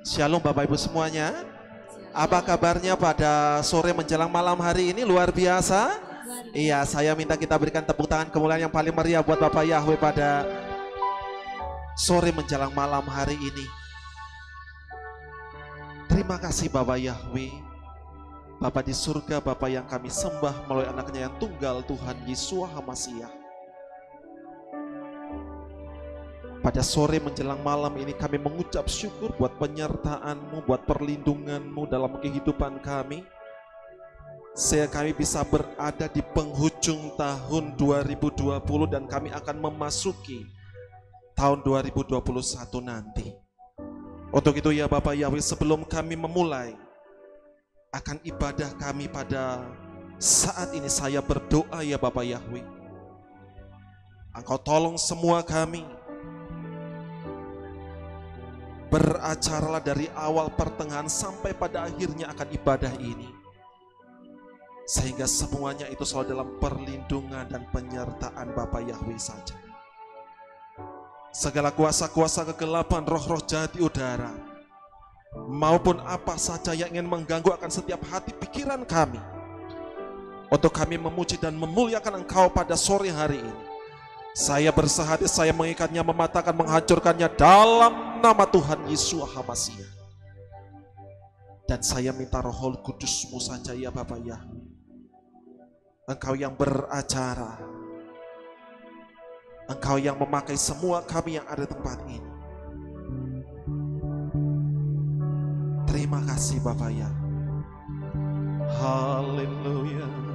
Shalom Bapak Ibu semuanya. Apa kabarnya pada sore menjelang malam hari ini? Luar biasa. Iya, saya minta kita berikan tepuk tangan kemuliaan yang paling meriah buat Bapak Yahweh pada sore menjelang malam hari ini. Terima kasih Bapak Yahweh, Bapak di surga, Bapak yang kami sembah melalui anaknya yang tunggal, Tuhan Yesus HaMasiah. Pada sore menjelang malam ini kami mengucap syukur buat penyertaan-Mu, buat perlindungan-Mu dalam kehidupan kami. Sehingga kami bisa berada di penghujung tahun 2020 dan kami akan memasuki tahun 2021 nanti. Untuk itu ya Bapak Yahweh, sebelum kami memulai akan ibadah kami pada saat ini, saya berdoa ya Bapak Yahweh, Engkau tolong semua kami, beracaralah dari awal pertengahan sampai pada akhirnya akan ibadah ini, sehingga semuanya itu selalu dalam perlindungan dan penyertaan Bapak Yahweh saja. Segala kuasa-kuasa kegelapan, roh-roh jahat di udara, maupun apa saja yang ingin mengganggu akan setiap hati pikiran kami, untuk kami memuji dan memuliakan Engkau pada sore hari ini, saya bersehati, saya mengikatnya, mematahkan, menghancurkannya dalam nama Tuhan Yesus HaMasiah. Dan saya minta Roh Kudus-Mu saja ya Bapak Yahweh, Engkau yang beracara, Engkau yang memakai semua kami yang ada di tempat ini. Terima kasih Bapak Yahweh. Haleluya.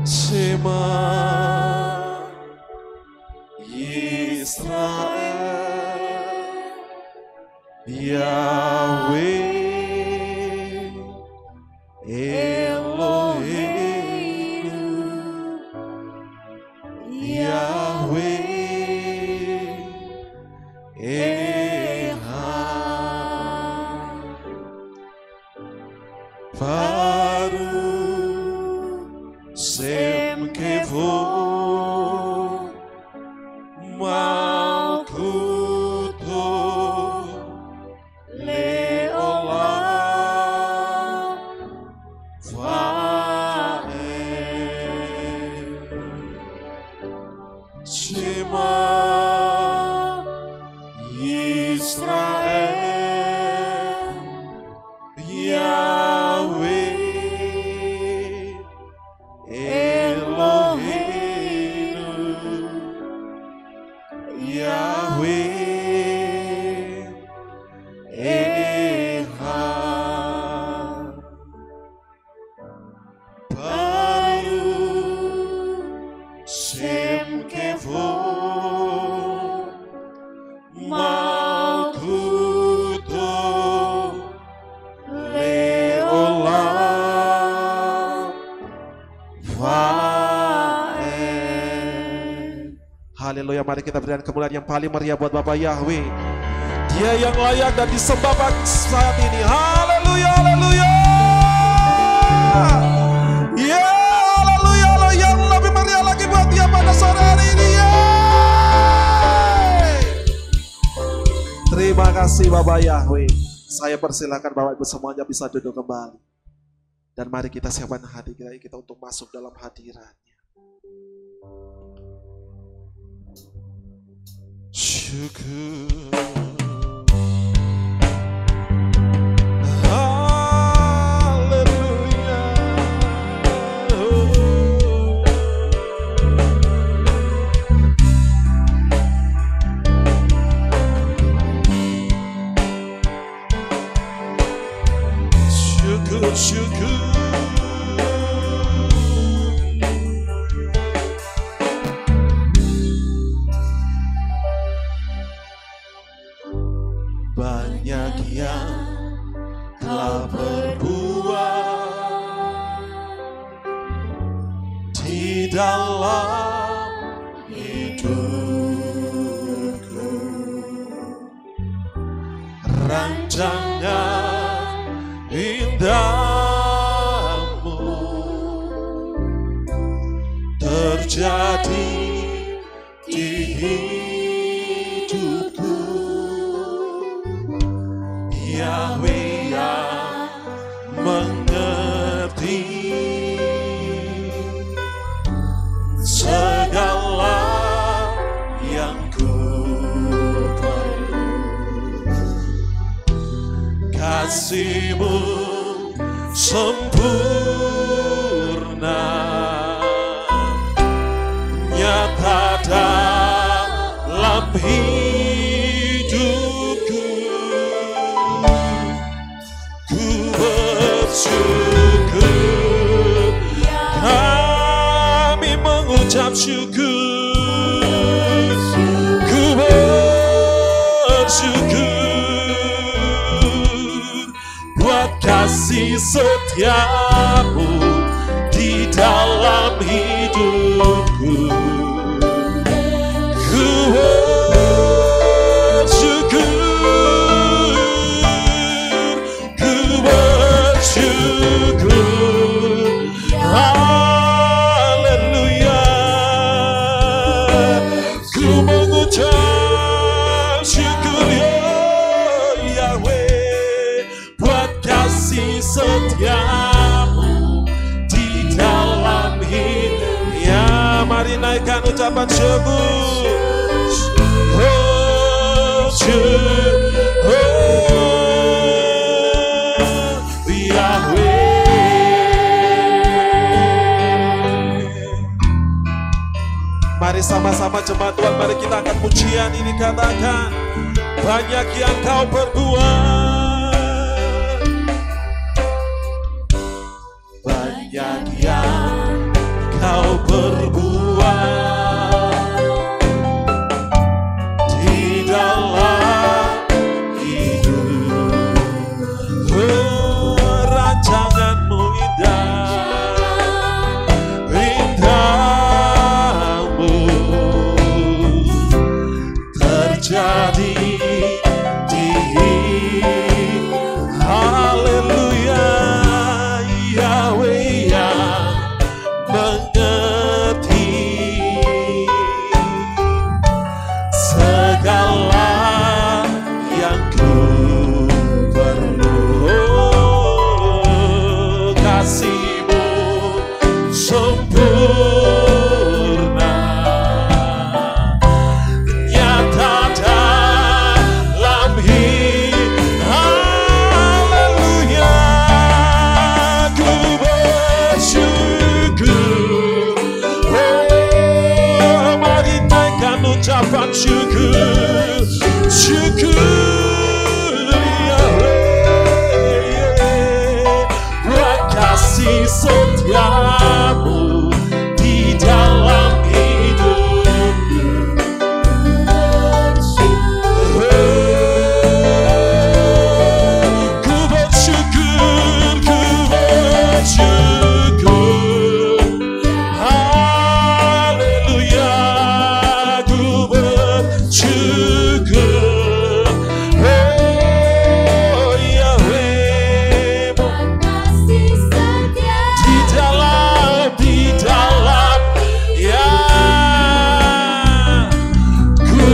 Shema Yisrael, Yahweh Eloheinu, Yahweh Echad, Baruch Shem Kevod Malkuto Leolam Vaed. Shema Yisrael, Yahweh Eloheinu, Yahweh Echad, Baruch Shem Kevod Malkuto Leolam Vaed. Haleluya, mari kita berikan kemuliaan yang paling meriah buat Bapak Yahweh. Dia yang layak dan disembah saat ini. Haleluya, haleluya. Ya, haleluya, haleluya. Yang lebih meriah lagi buat dia pada sore hari ini. Terima kasih Bapak Yahweh. Saya persilakan Bapak Ibu semuanya bisa duduk kembali. Dan mari kita siapkan hati kita untuk masuk dalam hadirat-Nya. Syukur. Haleluya. Syukur, syukur. Banyak yang telah berbuat di dalam hidupku, rancangan indahmu terjadi di hidupku. Yahweh yang mengerti segala yang ku perlu. Kasih-Mu sempurna, nyata dalam hidupku. Ku bersyukur, kami mengucap syukur. Ku bersyukur buat kasih setiamu di dalam hidupku. Ku bersyukur, haleluya. Ku mengucap syukur ya Yahweh buat kasih setiamu di dalam hidup. Ya, mari naikkan ucapan syukur. Oh, syukur Yahweh. Mari sama-sama jemaat Tuhan, mari kita angkat pujian ini, katakan banyak yang Kau perbuat, banyak yang Kau perbuat di dalam hidup. Rancangan-Mu indahmu terjadi di haleluya. Yahweh yang mengerti segala yang ku perlu. Kasih-Mu sempurna, nyata dalam hidup. Haleluya. Ku bersyukur. Oh, mari naikkan ucapan syukur. Syukur Yahweh buat kasih setiamu di dalam hidupku. Ku bersyukur, haleluya. Ku bersyukur, oh Yahweh di dalam ya. Ku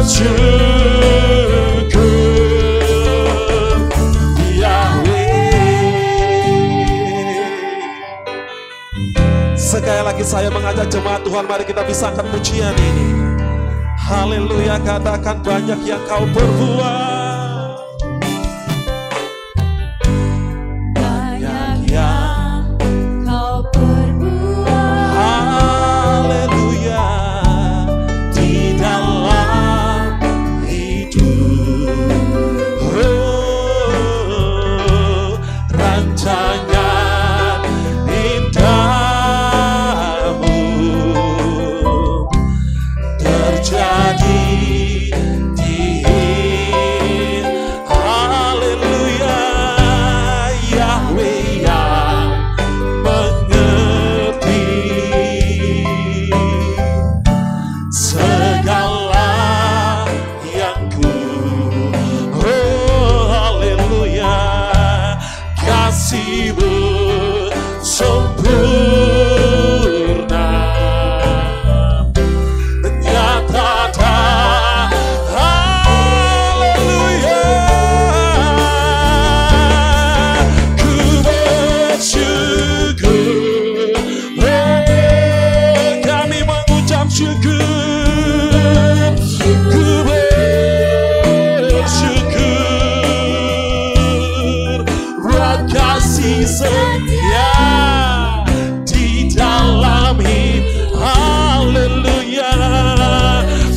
bersyukur Yahweh. Sekali lagi saya mengajak jemaat Tuhan, mari kita pisahkan pujian ini. Haleluya, katakan banyak yang Kau perbuat, banyak yang Kau perbuat. Haleluya, di dalam hidup. Oh, rancangan indahmu terjadi di bersyukur buat kasih setia di dalam hidup. Haleluya.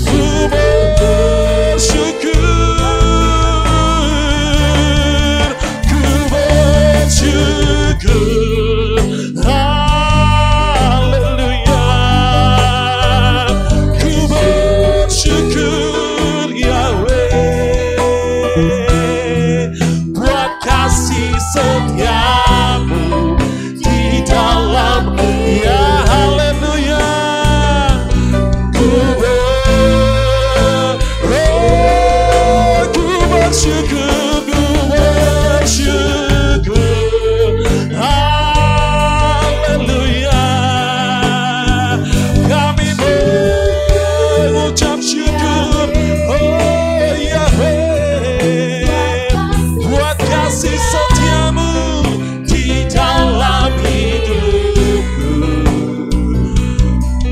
Ku bersyukur, ku bersyukur. Haleluya. Ku bersyukur Yahweh buat kasih setiamu di dalam ya. Haleluya. Ku bersyukur, ku bersyukur. Haleluya. Kami mengucap syukur, oh Yahweh, buat kasih setiamu di dalam hidupku.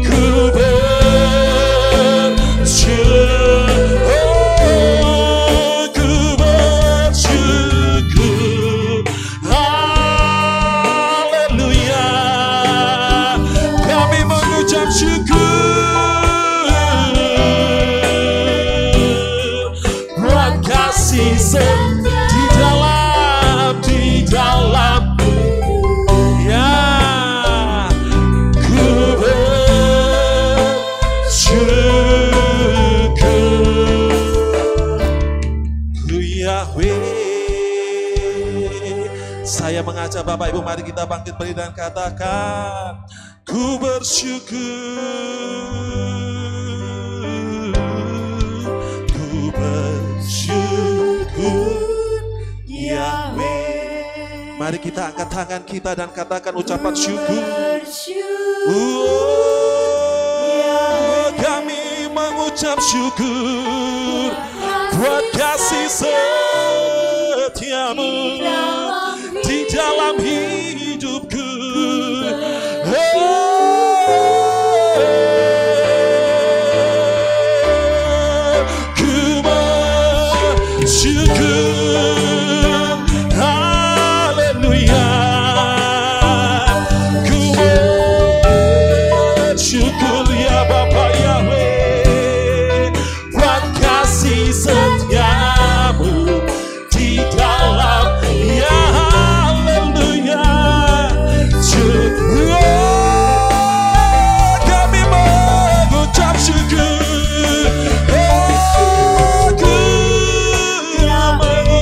Ku bersyukur, ku bersyukur. Haleluya. Kami mengucap syukur buat kasih di dalam ya. Ku bersyukur ku Yahweh. Saya mengajak Bapak Ibu, mari kita bangkit berdiri dan katakan, ku bersyukur, ku bersyukur Yahweh. Mari kita angkat tangan kita dan katakan ucapan syukur. Kami mengucap syukur buat kasih setiamu di dalam hidupku. Ku bersyukur, haleluya. Ku bersyukur ya Bapa Yahweh buat kasih setiamu di dalam ya. Haleluya. Syukur, kami mengucap syukur. Ku mengucap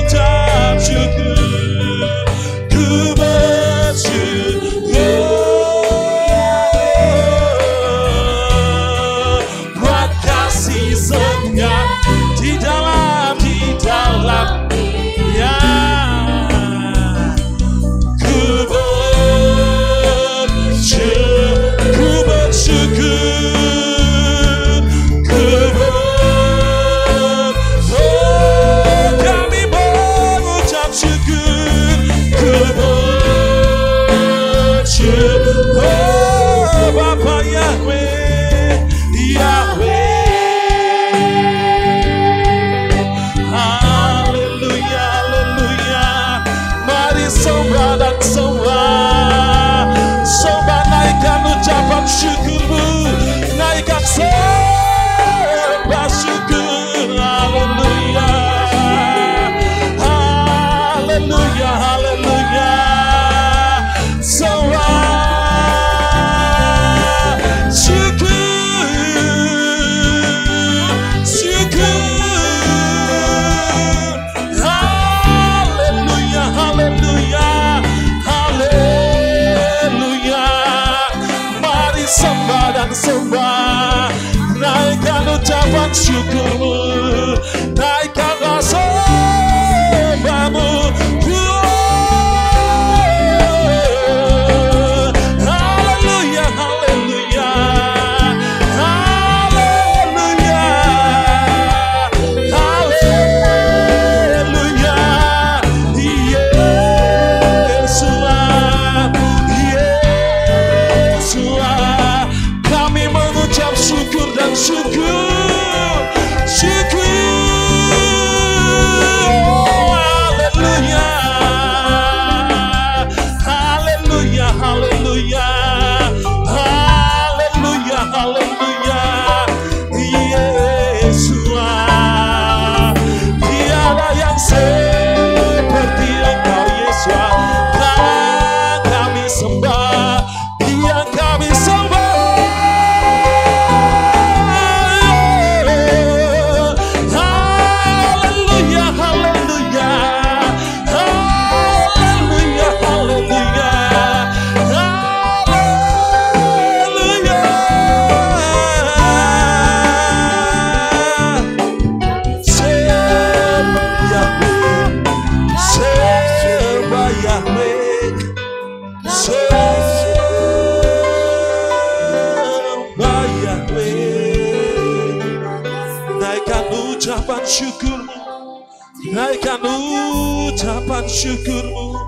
naikkan ucapan syukurmu.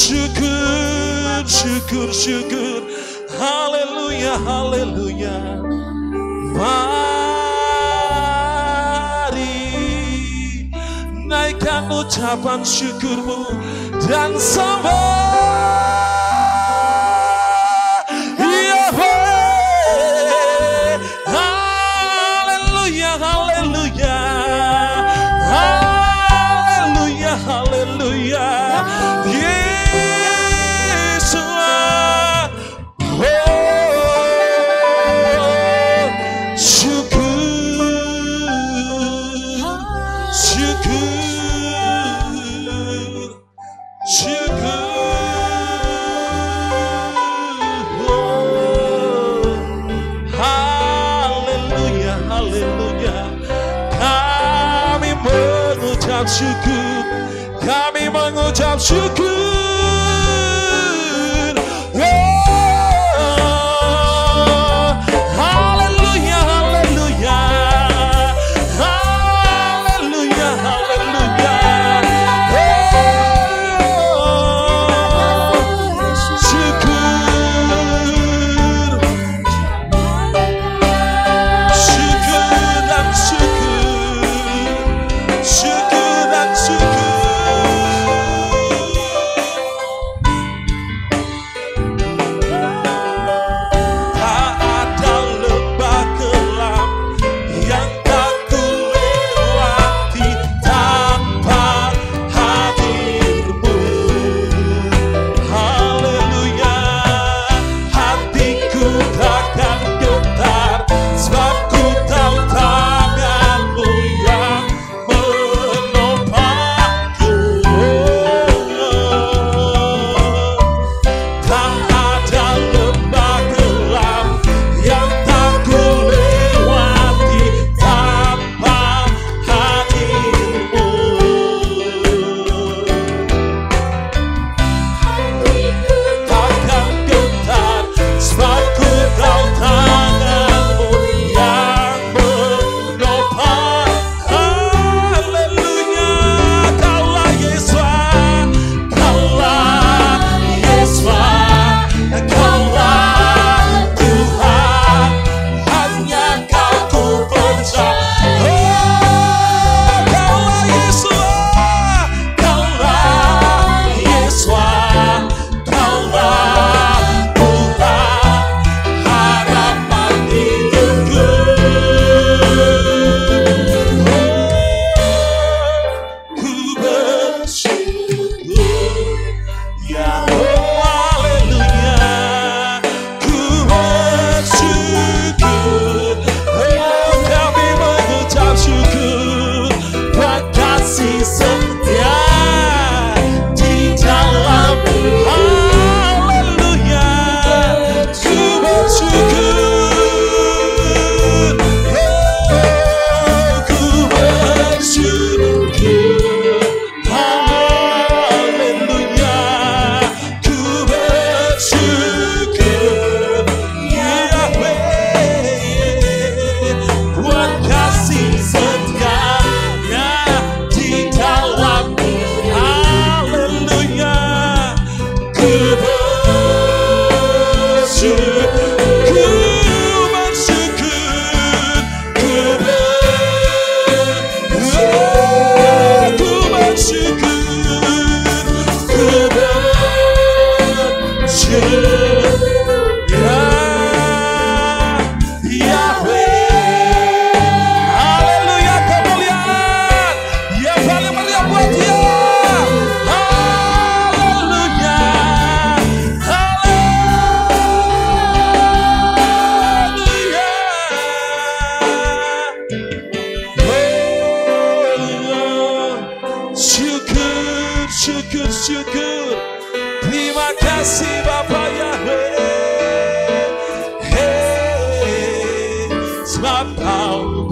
Syukur, syukur, syukur. Haleluya, haleluya. Mari naikkan ucapan syukurmu dan sembah Yahweh. Haleluya, haleluya. Haleluya, haleluya. Yesus. Syukur, kami mengucap syukur. Haleluya, haleluya, haleluya, haleluya. Syukur, syukur dan syukur, syukur dan syukur.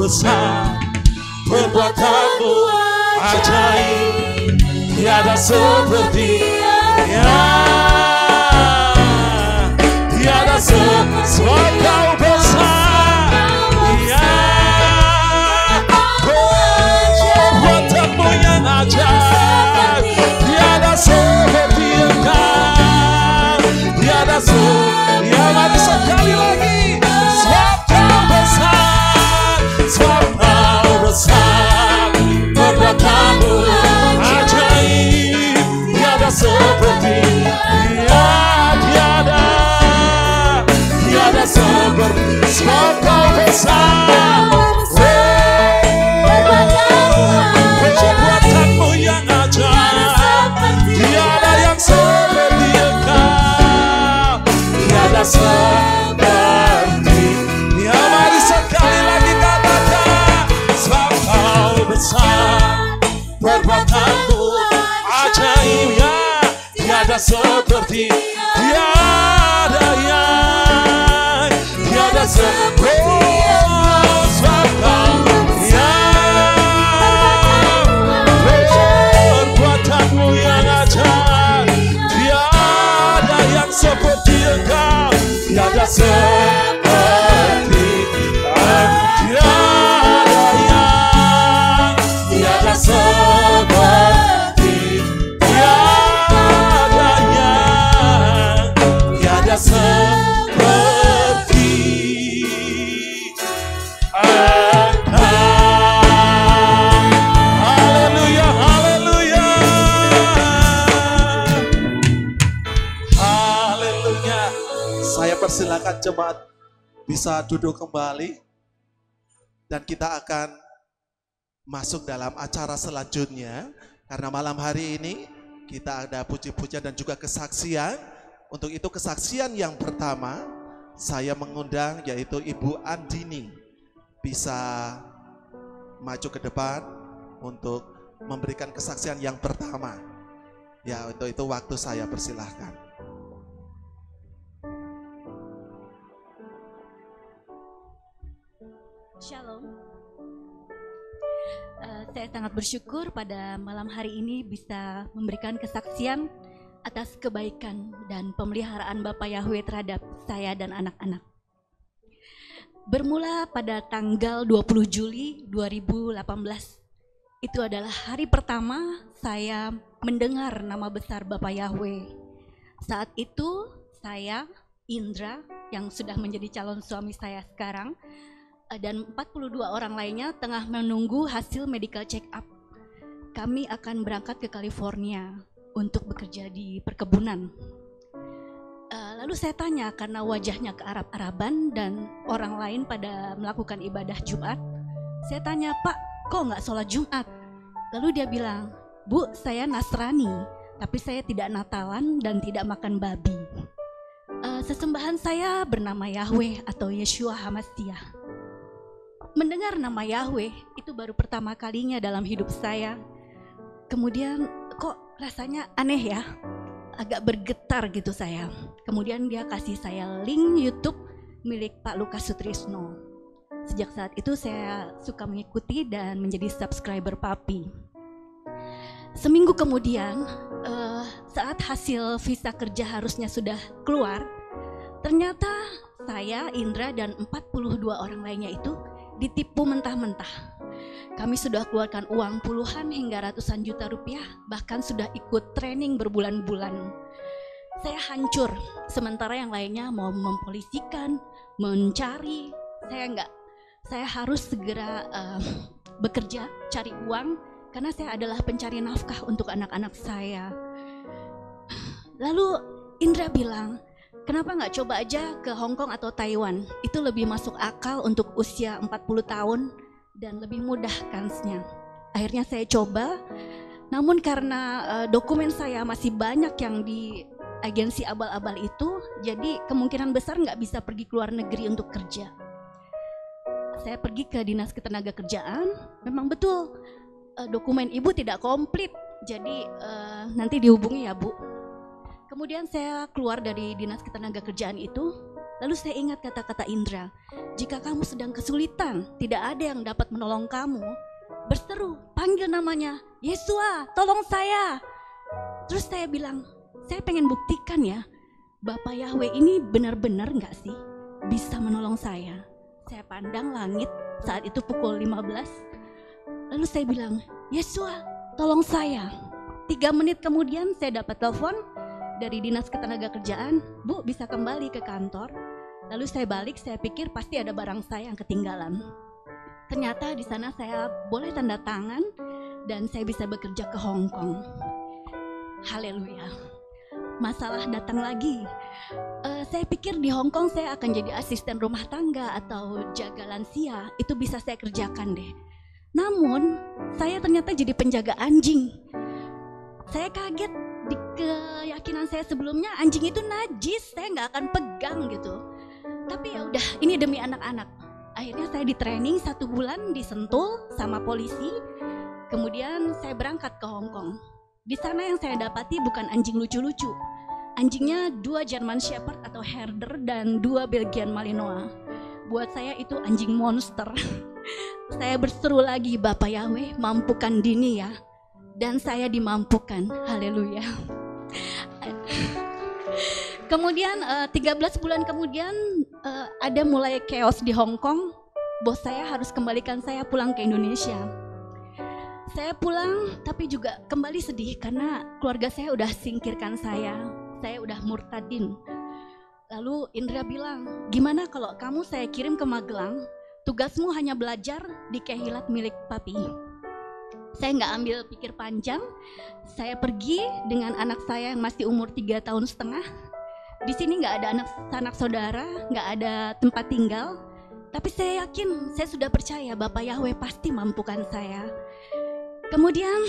besar, perbuatanmu ajaib, tiada sepertinya, tiada sebab kau besar, ya perbuatanmu tiada seperti, tiada yang, tiada seperti sebab kau yang perbuatanmu yang ajaib, tiada yang seperti engkau, tiada seperti, tiada yang, tiada seperti, tiada yang, tiada seperti engkau. Haleluya, haleluya, haleluya. Saya persilakan jemaat bisa duduk kembali dan kita akan masuk dalam acara selanjutnya karena malam hari ini kita ada puji-pujian dan juga kesaksian. Untuk itu kesaksian yang pertama saya mengundang yaitu Ibu Andini bisa maju ke depan untuk memberikan kesaksian yang pertama. Ya, untuk itu waktu saya persilahkan. Shalom. Saya sangat bersyukur pada malam hari ini bisa memberikan kesaksian atas kebaikan dan pemeliharaan Bapak Yahweh terhadap saya dan anak-anak. Bermula pada tanggal 20 Juli 2018, itu adalah hari pertama saya mendengar nama besar Bapak Yahweh. Saat itu saya, Indra, yang sudah menjadi calon suami saya sekarang, dan 42 orang lainnya tengah menunggu hasil medical check up. Kami akan berangkat ke California untuk bekerja di perkebunan. Lalu saya tanya karena wajahnya ke Arab-Araban dan orang lain pada melakukan ibadah Jumat. Saya tanya, Pak, kok nggak sholat Jumat? Lalu dia bilang, Bu, saya Nasrani, tapi saya tidak Natalan dan tidak makan babi. Sesembahan saya bernama Yahweh atau Yeshua HaMashiach. Mendengar nama Yahweh itu baru pertama kalinya dalam hidup saya. Kemudian kok rasanya aneh ya, agak bergetar gitu saya. Kemudian dia kasih saya link YouTube milik Pak Lukas Sutrisno. Sejak saat itu saya suka mengikuti dan menjadi subscriber Papi. Seminggu kemudian saat hasil visa kerja harusnya sudah keluar, ternyata saya, Indra, dan 42 orang lainnya itu ditipu mentah-mentah. Kami sudah keluarkan uang puluhan hingga ratusan juta rupiah, bahkan sudah ikut training berbulan-bulan. Saya hancur, sementara yang lainnya mau mempolisikan, mencari. Saya enggak. Saya harus segera bekerja, cari uang, karena saya adalah pencari nafkah untuk anak-anak saya. Lalu Indra bilang, kenapa nggak coba aja ke Hong Kong atau Taiwan? Itu lebih masuk akal untuk usia 40 tahun dan lebih mudah kansnya. Akhirnya saya coba, namun karena dokumen saya masih banyak yang di agensi abal-abal itu, jadi kemungkinan besar nggak bisa pergi ke luar negeri untuk kerja. Saya pergi ke Dinas Ketenagakerjaan, memang betul dokumen ibu tidak komplit, jadi nanti dihubungi ya Bu. Kemudian saya keluar dari Dinas Ketenagakerjaan itu, lalu saya ingat kata-kata Indra, jika kamu sedang kesulitan, tidak ada yang dapat menolong kamu, berseru, panggil namanya, Yesua, tolong saya. Terus saya bilang, saya pengen buktikan ya, Bapak Yahweh ini benar-benar nggak sih bisa menolong saya. Saya pandang langit, saat itu pukul 15, lalu saya bilang, Yesua, tolong saya. 3 menit kemudian saya dapat telepon dari Dinas Ketenagakerjaan, Bu bisa kembali ke kantor. Lalu saya balik, saya pikir pasti ada barang saya yang ketinggalan. Ternyata di sana saya boleh tanda tangan dan saya bisa bekerja ke Hong Kong. Haleluya. Masalah datang lagi. Saya pikir di Hong Kong saya akan jadi asisten rumah tangga atau jaga lansia, itu bisa saya kerjakan deh. Namun saya ternyata jadi penjaga anjing. Saya kaget, di keyakinan saya sebelumnya anjing itu najis, saya nggak akan pegang gitu. Tapi ya udah, ini demi anak-anak. Akhirnya saya di training 1 bulan di Sentul sama polisi. Kemudian saya berangkat ke Hong Kong. Di sana yang saya dapati bukan anjing lucu-lucu. Anjingnya 2 German Shepherd atau Herder dan 2 Belgian Malinois. Buat saya itu anjing monster. Saya berseru lagi, Bapak Yahweh, mampukan Dini ya. Dan saya dimampukan, haleluya. Kemudian 13 bulan kemudian ada mulai chaos di Hong Kong. Bos saya harus kembalikan saya pulang ke Indonesia. Saya pulang tapi juga kembali sedih karena keluarga saya udah singkirkan saya udah murtadin. Lalu Indra bilang, gimana kalau kamu saya kirim ke Magelang, tugasmu hanya belajar di kehilat milik papi. Saya nggak ambil pikir panjang, saya pergi dengan anak saya yang masih umur 3 tahun setengah. Di sini nggak ada anak saudara, nggak ada tempat tinggal, tapi saya yakin, saya sudah percaya Bapak Yahweh pasti mampukan saya. Kemudian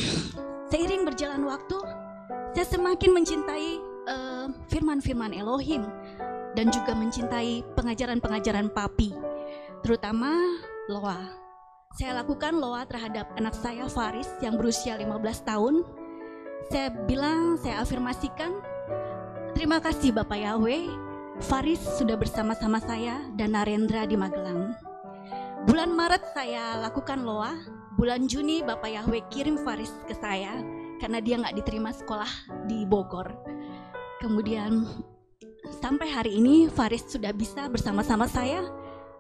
seiring berjalan waktu, saya semakin mencintai firman-firman Elohim dan juga mencintai pengajaran-pengajaran papi, terutama Loa. Saya lakukan Loa terhadap anak saya Faris yang berusia 15 tahun. Saya bilang, saya afirmasikan, terima kasih Bapak Yahweh, Faris sudah bersama-sama saya dan Narendra di Magelang. Bulan Maret saya lakukan Loa, bulan Juni Bapak Yahweh kirim Faris ke saya karena dia nggak diterima sekolah di Bogor. Kemudian sampai hari ini Faris sudah bisa bersama-sama saya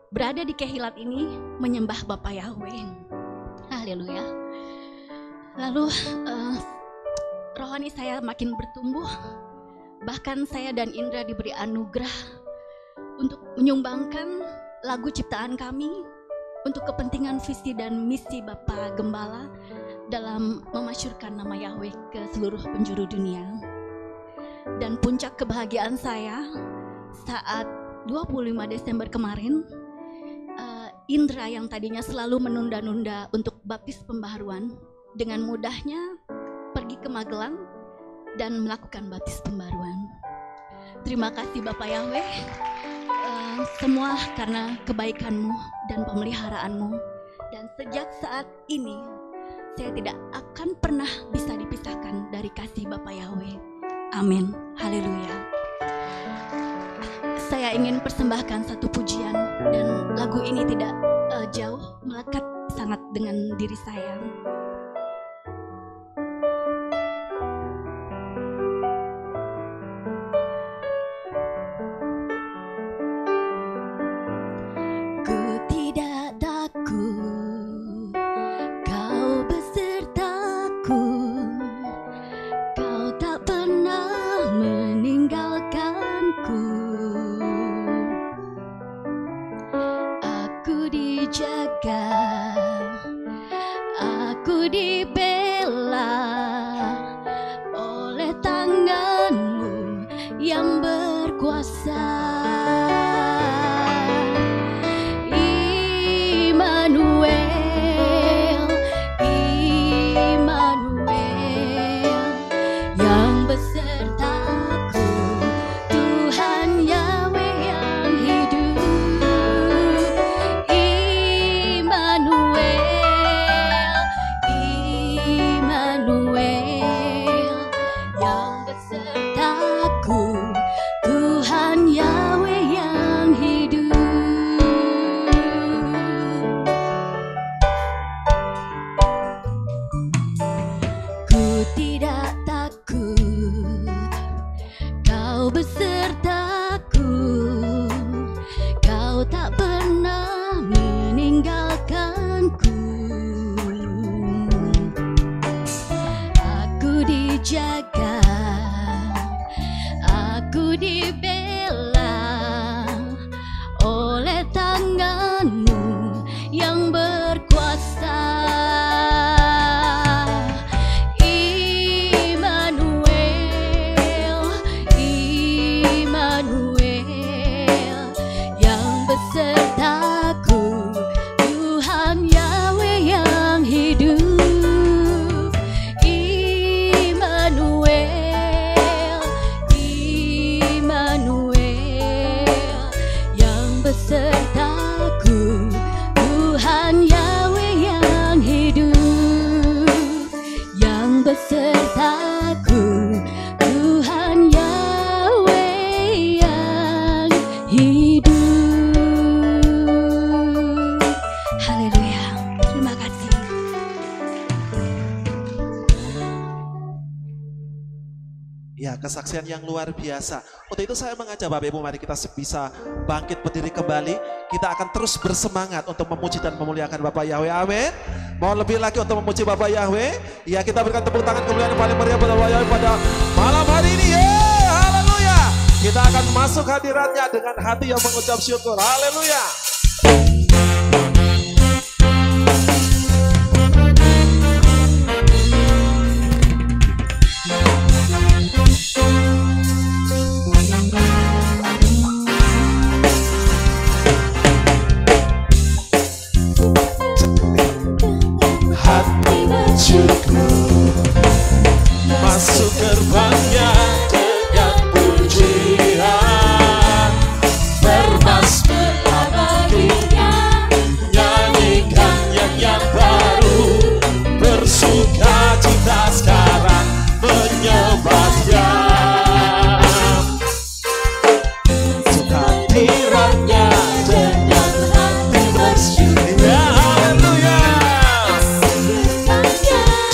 berada di kehilat ini menyembah Bapak Yahweh. Haleluya. Lalu rohani saya makin bertumbuh. Bahkan saya dan Indra diberi anugerah untuk menyumbangkan lagu ciptaan kami untuk kepentingan visi dan misi Bapak Gembala dalam memasyurkan nama Yahweh ke seluruh penjuru dunia. Dan puncak kebahagiaan saya saat 25 Desember kemarin, Indra yang tadinya selalu menunda-nunda untuk baptis pembaharuan dengan mudahnya pergi ke Magelang dan melakukan baptis pembaharuan. Terima kasih Bapak Yahweh, semua karena kebaikan-Mu dan pemeliharaanmu. Dan sejak saat ini saya tidak akan pernah bisa dipisahkan dari kasih Bapak Yahweh. Amin. Haleluya. Saya ingin persembahkan satu pujian dan lagu ini tidak jauh, melekat sangat dengan diri saya. Ku tidak takut, Kau besertaku, Kau tak pernah meninggalkanku. Aku dijaga, aku dibela oleh tangan-Mu yang berkuasa. Immanuel, Immanuel, yang besertaku, Tuhan Yahweh yang hidup. Immanuel, Immanuel, yang besertaku, Tuhan Yahweh yang hidup. Ku tidak takut, Kau besertaku, Kau tak pernah meninggalkanku. Aku dijaga, aku dibela oleh tangan-Mu yang berkuasa. Immanuel, Immanuel, yang besertaku, Tuhan Yahweh yang hidup. Immanuel, Immanuel, yang besertaku, Tuhan Yahweh yang hidup, yang besertaku. aku, Tuhan Yahweh yang hidup. Haleluya, terima kasih. Ya, kesaksian yang luar biasa. Untuk itu saya mengajak Bapak Ibu, mari kita bisa bangkit berdiri kembali. Kita akan terus bersemangat untuk memuji dan memuliakan Bapak Yahweh. Amin. Mohon lebih lagi untuk memuji Bapak Yahweh. Ya, kita berikan tepuk tangan kemuliaan yang paling meriah pada Bapak Yahweh pada malam hari ini. Haleluya. Kita akan masuk hadiratnya dengan hati yang mengucap syukur. Haleluya. Masuk gerbangnya dengan pujian, bermasmur baginya, nyanyikan nyanyian baru, bersuka cita sekarang menyembah Dia. Suka hadiratnya dengan hati bersyukur. Ya, haleluya.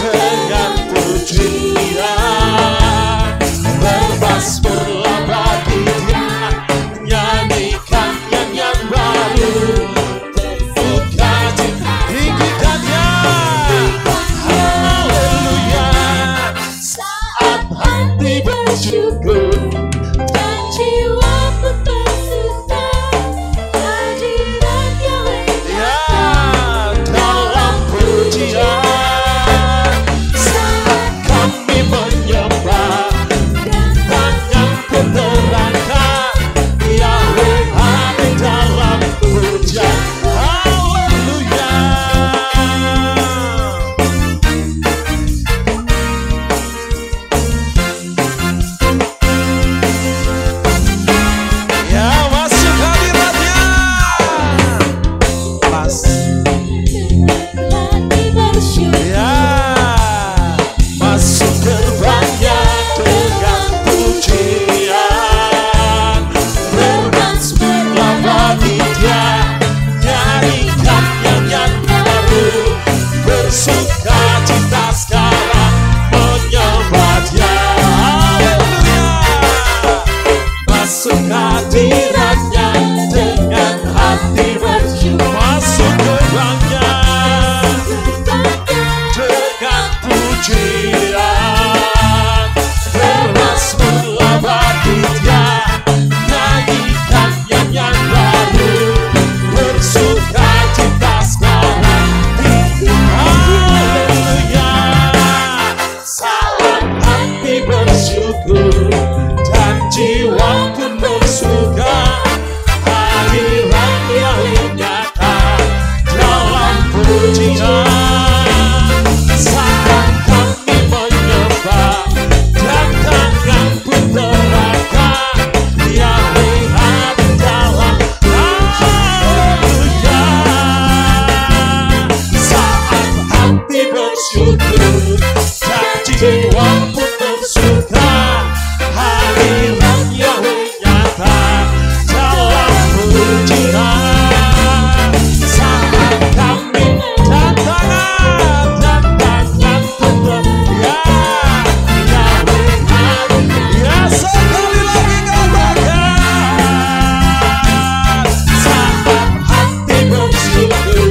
Dengan pujian, bermasmurlah bagi Dia, nyanyikan nyanyian baru, bersuka cita, tinggikannya. Haleluya. Saat hati bersyukur Dan jiwa pun bersuka, hadirat Yahweh ya dalam pujian, saat kami menyembah tangan pun terangkat, Yahweh hadir dalam pujian. Haleluya. Ya, masuk hadiratnya. hati bersyukur. Ya, masuk gerbangnya dengan pujian, bermasmurlah bagi Dia, nyanyikan nyanyian baru, bersuka cita sekarang menyembah Dia. Haleluya. Masuk hadiratnya dengan hati bersyukur, masuk gerbangnya dengan pujian, bermasmurlah bagi Dia, nyanyikan nyanyian baru, bersuka cita sekarang. Haleluya. Saat hati bersyukur dan jiwa pun bersuka, hadirat Yahweh nyata dalam pujian. Saat kami menyembah dan tangan pun terangkat, Yahweh hadir dalam. Haleluya. Saat hati bersyukur dan jiwa pun bersuka, hadirat Yahweh nyata dalam pujian. Saat kami dan tangan pun terangkat, Yahweh hadir. Ya, sekali lagi katakan. Saat hati bersyukur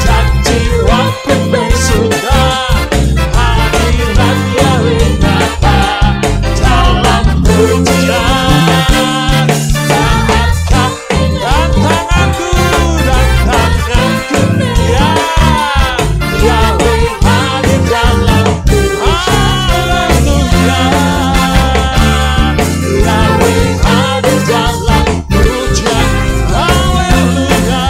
dan jiwa pun bersuka, hadirat Yahweh nyata dalam pujian. Saat kami dan tanganku, ya, Yahweh hadir dalam haleluya. Yahweh hadir dalam pujian. Haleluya.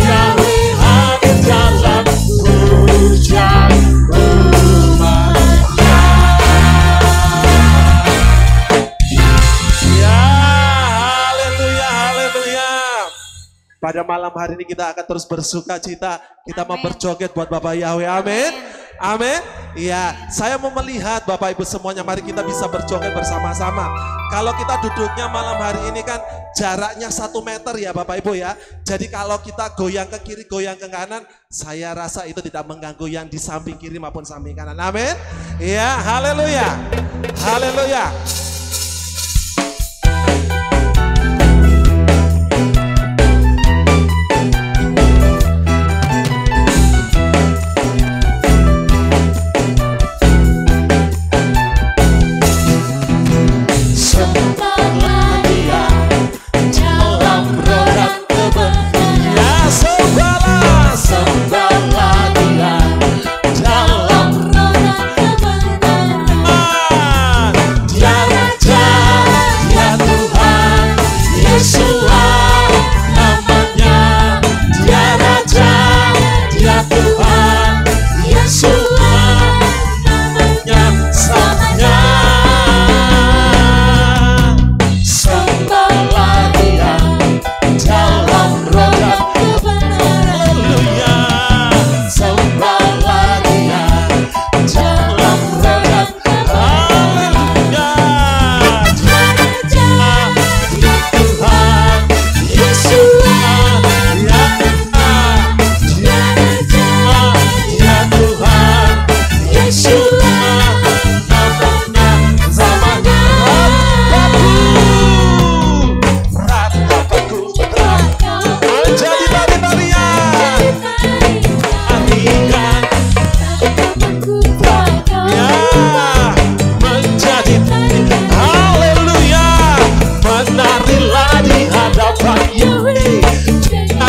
Yahweh hadir dalam pujian umat-Nya. Ya, haleluya, haleluya. Pada malam hari ini kita akan terus bersuka cita. Kita mau berjoget buat Bapak Yahweh. Amin. Amin. Iya, saya mau melihat Bapak Ibu semuanya, mari kita bisa berjoget bersama-sama. Kalau kita duduknya malam hari ini kan jaraknya 1 meter ya Bapak Ibu ya. Jadi kalau kita goyang ke kiri, goyang ke kanan, saya rasa itu tidak mengganggu yang di samping kiri maupun samping kanan. Amin. Iya, haleluya. Haleluya.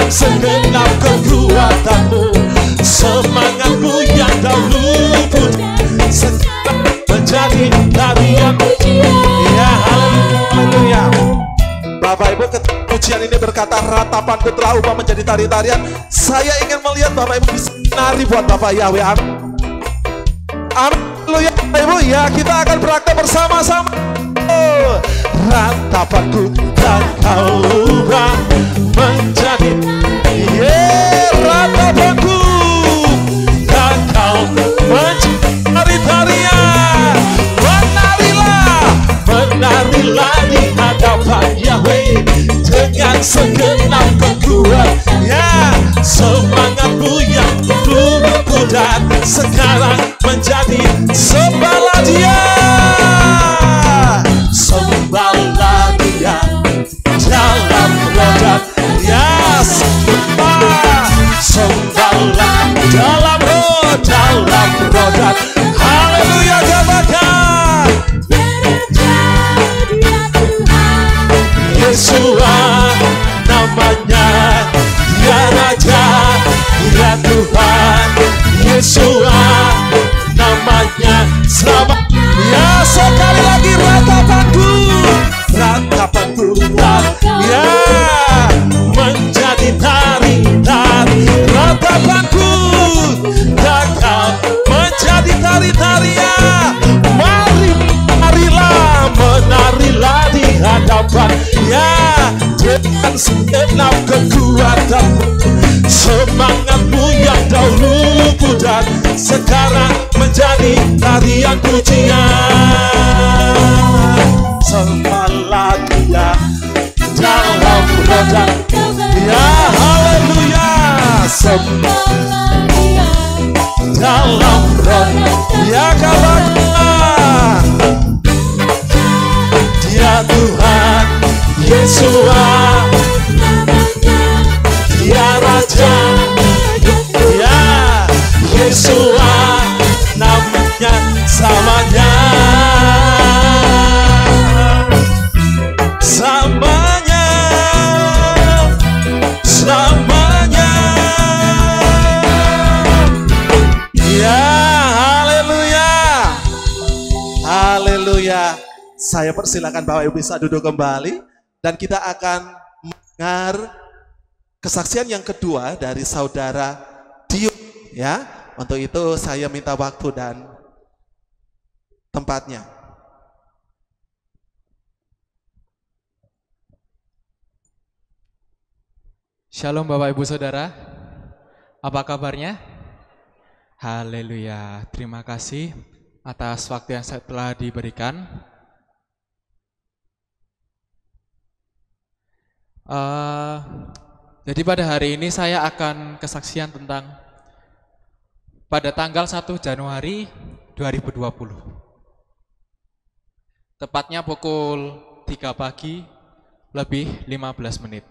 Segenap kekuatanmu, semangatmu yang dahulu sekarang menjadi tarian. Ya, haleluya. Bapak Ibu, pujian ini berkata, ratapanku telah ubah menjadi tari-tarian. Saya ingin melihat Bapak Ibu bisa menari buat Bapak Yahweh. Amin. Haleluya Bapak Ibu. Ya, kita akan berakta bersama-sama. Ratapanku telah kau ubah menjadi ratapanku dan kau mencari tarian. Menarilah di hadapan Yahweh dengan segenap kekuatan. Ya, semangatmu yang dulu dan sekarang menjadi sembahlah Dia. Sembahlah Dia dalam rodat. Ya, sembahlah dalam rodat. Haleluya, katakan Yesua namanya, Dia Raja, Dia Tuhan. Yesua namanya, selamat. Ya, sekali lagi ratapanku ya menjadi tari-tari. Ratapanku takkan menjadi tari-tarian. Menarilah di hadapan Ya dengan segenap kekuatanmu. Semangatmu yang dahulu pudar sekarang menjadi tarian pujian. Sembahlah Dia dalam rodat. Ya, haleluya. Sembahlah Dia dalam rodat. Ya, katakanlah Dia Tuhan, Yesua Dia Raja. Ya, Yesua namanya samanya. Selamanya. Ya, haleluya. Haleluya. Saya persilakan Bapak Ibu bisa duduk kembali dan kita akan mendengar kesaksian yang kedua dari saudara Dio ya. Untuk itu saya minta waktu dan tempatnya. Shalom Bapak Ibu Saudara, apa kabarnya? Haleluya, terima kasih atas waktu yang telah diberikan. Jadi pada hari ini saya akan kesaksian tentang pada tanggal 1 Januari 2020. Tepatnya pukul 3 pagi lebih 15 menit.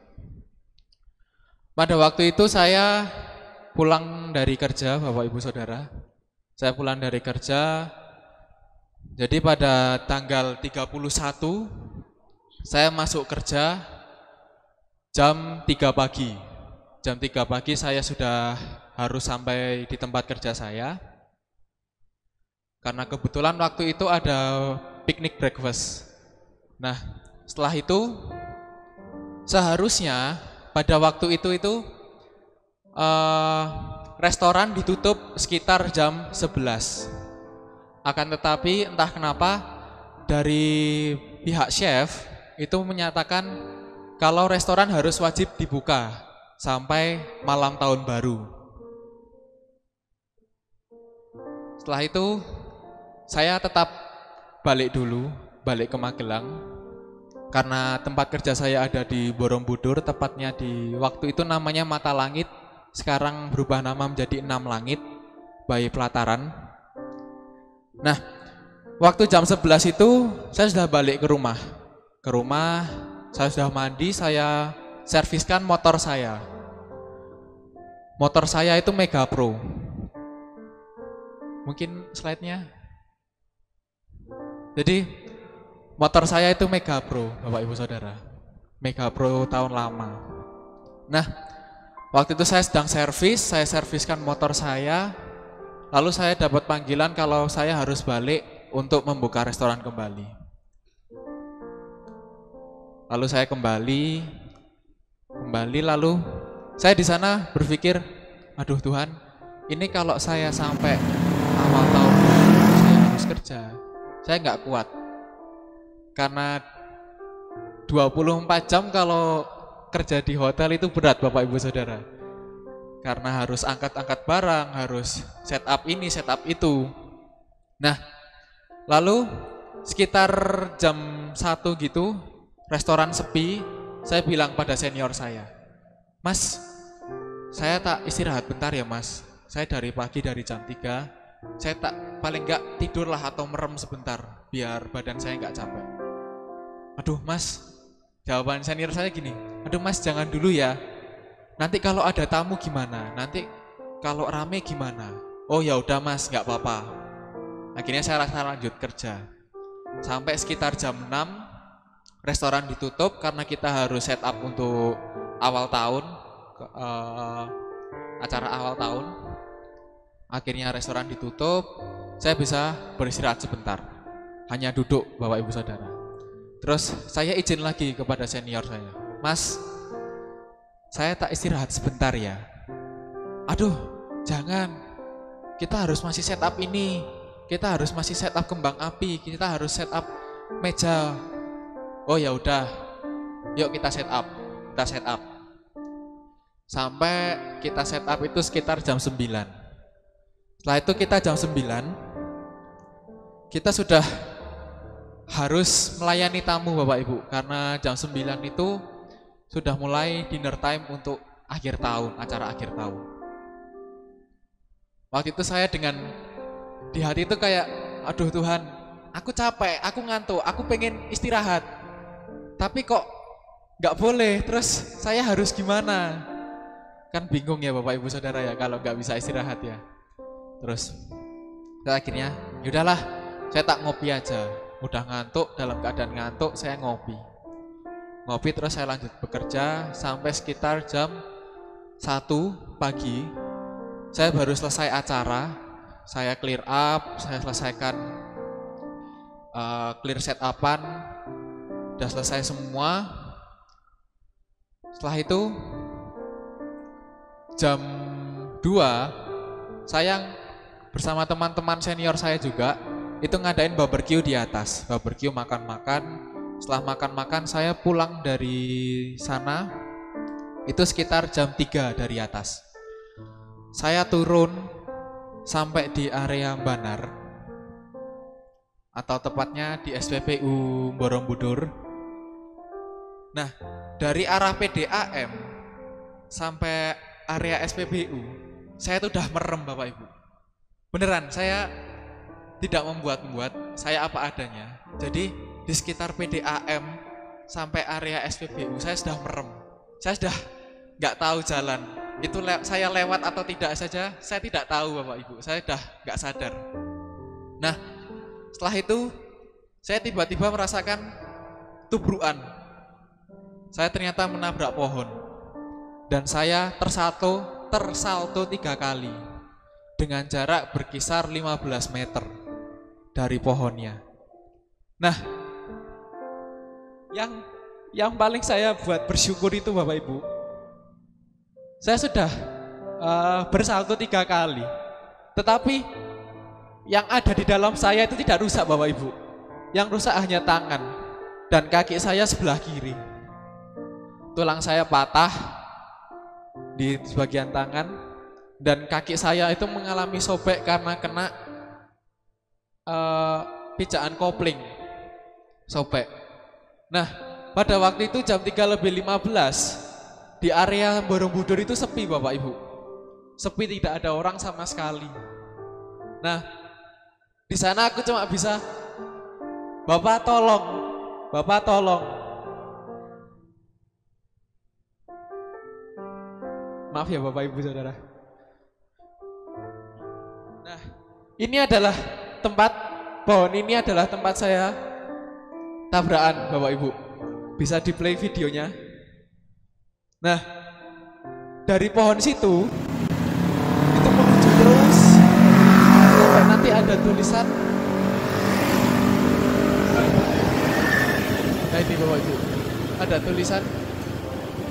Pada waktu itu saya pulang dari kerja, Bapak Ibu Saudara. Saya pulang dari kerja. Jadi pada tanggal 31 saya masuk kerja jam 3 pagi. Jam 3 pagi saya sudah harus sampai di tempat kerja saya. Karena kebetulan waktu itu ada picnic breakfast. Nah, setelah itu seharusnya pada waktu itu restoran ditutup sekitar jam 11. Akan tetapi entah kenapa dari pihak chef itu menyatakan kalau restoran harus wajib dibuka sampai malam tahun baru. Setelah itu saya tetap balik ke Magelang. Karena tempat kerja saya ada di Borobudur, tepatnya di waktu itu namanya Mata Langit. Sekarang berubah nama menjadi 6 Langit, Bayi Pelataran. Nah, waktu jam 11 itu saya sudah balik ke rumah. Saya sudah mandi, saya serviskan motor saya. Motor saya itu Mega Pro. Mungkin slide-nya. Jadi, motor saya itu Mega Pro, Bapak Ibu Saudara. Mega Pro tahun lama. Nah, waktu itu saya sedang saya serviskan motor saya, lalu saya dapat panggilan kalau saya harus balik untuk membuka restoran kembali. Lalu saya kembali lalu saya di sana berpikir, aduh Tuhan, ini kalau saya sampai awal tahun saya harus kerja, saya nggak kuat. Karena 24 jam kalau kerja di hotel itu berat Bapak Ibu Saudara. Karena harus angkat-angkat barang, harus set up ini, set up itu. Nah, lalu sekitar jam 1 gitu, restoran sepi, saya bilang pada senior saya, Mas, saya tak istirahat bentar ya Mas. Saya dari pagi dari jam 3, saya tak paling enggak tidurlah atau merem sebentar, biar badan saya enggak capek. Aduh Mas, jawaban senior saya gini, aduh Mas jangan dulu ya, nanti kalau ada tamu gimana, nanti kalau rame gimana. Oh ya udah Mas, nggak apa-apa. Akhirnya saya lanjut kerja. Sampai sekitar jam 6, restoran ditutup karena kita harus set up untuk awal tahun, acara awal tahun. Akhirnya restoran ditutup, saya bisa beristirahat sebentar. Hanya duduk Bapak Ibu Saudara. Terus saya izin lagi kepada senior saya, Mas, saya tak istirahat sebentar ya. Aduh, jangan. Kita harus masih set up ini. Kita harus masih set up kembang api. Kita harus set up meja. Oh ya udah. Yuk kita set up. Sampai kita set up itu sekitar jam 9. Setelah itu kita jam 9 kita sudah harus melayani tamu Bapak Ibu. Karena jam 9 itu sudah mulai dinner time untuk akhir tahun, acara akhir tahun. Waktu itu saya dengan di hati itu kayak, aduh Tuhan, aku capek, aku ngantuk, aku pengen istirahat. Tapi kok gak boleh, terus saya harus gimana? Kan bingung ya Bapak Ibu Saudara ya kalau gak bisa istirahat ya. Terus saya akhirnya, yaudahlah, saya tak ngopi aja. Udah ngantuk, dalam keadaan ngantuk, saya ngopi terus saya lanjut bekerja sampai sekitar jam 1 pagi. Saya baru selesai acara, saya clear up, saya selesaikan clear set-upan, udah selesai semua. Setelah itu jam 2 saya bersama teman-teman senior saya juga itu ngadain barbecue di atas, barbecue makan-makan. Setelah makan-makan saya pulang dari sana itu sekitar jam 3 dari atas. Saya turun, sampai di area Banar, atau tepatnya di SPPU Borobudur. Nah, dari arah PDAM sampai area SPBU, saya tuh udah merem Bapak Ibu. Beneran, saya tidak membuat-buat, saya apa adanya. Jadi di sekitar PDAM sampai area SPBU saya sudah merem. Saya sudah nggak tahu jalan. Itu saya lewat atau tidak saja, saya tidak tahu Bapak Ibu. Saya sudah nggak sadar. Nah, setelah itu saya tiba-tiba merasakan tubrukan. Saya ternyata menabrak pohon. Dan saya tersalto 3 kali dengan jarak berkisar 15 meter dari pohonnya. Nah, yang paling saya buat bersyukur itu Bapak Ibu, saya sudah bersalto 3 kali, tetapi yang ada di dalam saya itu tidak rusak Bapak Ibu. Yang rusak hanya tangan dan kaki saya sebelah kiri. Tulang saya patah di bagian tangan dan kaki saya itu mengalami sobek karena kena pijakan kopling, sobek. Nah, pada waktu itu jam 3:15 di area Borobudur itu sepi Bapak Ibu. Sepi, tidak ada orang sama sekali. Nah, di sana aku cuma bisa, Bapak tolong, Bapak tolong. Maaf ya Bapak Ibu Saudara. Nah, ini adalah pohon ini adalah tempat saya tabrakan Bapak Ibu. Bisa di play videonya. Nah, dari pohon situ itu menuju terus sampai nanti ada tulisan. Nah ini Bapak Ibu, ada tulisan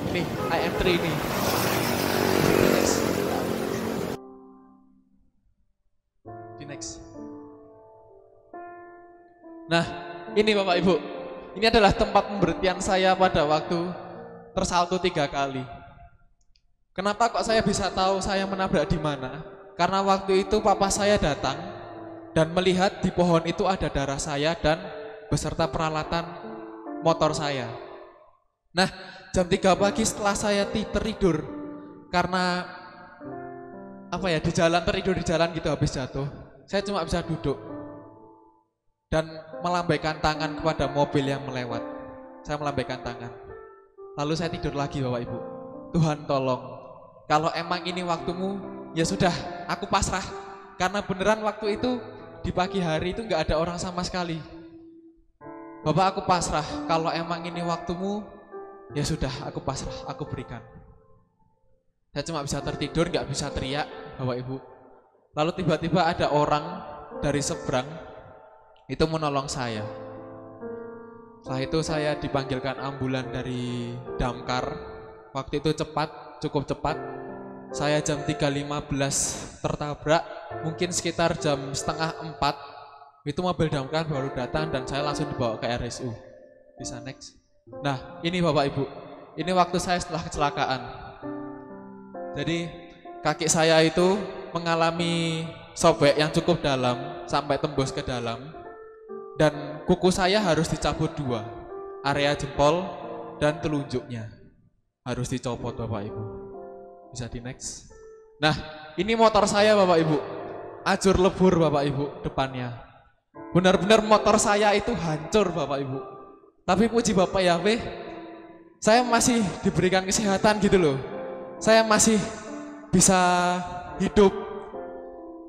ini IM3 ini. Di next. Nah, ini Bapak Ibu, ini adalah tempat pemberhentian saya pada waktu tersalto 3 kali. Kenapa kok saya bisa tahu saya menabrak di mana? Karena waktu itu papa saya datang dan melihat di pohon itu ada darah saya dan beserta peralatan motor saya. Nah, jam 3 pagi setelah saya tertidur karena di jalan, tertidur di jalan gitu habis jatuh. Saya cuma bisa duduk dan melambaikan tangan kepada mobil yang melewat. Saya melambaikan tangan. Lalu saya tidur lagi Bapak Ibu. Tuhan tolong, kalau emang ini waktumu, ya sudah, aku pasrah. Karena beneran waktu itu di pagi hari itu nggak ada orang sama sekali. Bapak, aku pasrah. Kalau emang ini waktumu, ya sudah, aku pasrah, aku berikan. Saya cuma bisa tertidur, nggak bisa teriak Bapak Ibu. Lalu tiba-tiba ada orang dari seberang itu menolong saya. Setelah itu saya dipanggilkan ambulan dari damkar. Waktu itu cukup cepat. Saya jam 3:15 tertabrak, mungkin sekitar jam 3:30 itu mobil damkar baru datang dan saya langsung dibawa ke RSU. Bisa next. Nah, ini Bapak Ibu, ini waktu saya setelah kecelakaan. Jadi kaki saya itu mengalami sobek yang cukup dalam sampai tembus ke dalam. Dan kuku saya harus dicabut 2, area jempol dan telunjuknya harus dicopot Bapak Ibu. Bisa di next. Nah, ini motor saya Bapak Ibu, ajur lebur Bapak Ibu depannya. Benar-benar motor saya itu hancur Bapak Ibu. Tapi puji Bapak Yahweh, saya masih diberikan kesehatan gitu loh. Saya masih bisa hidup.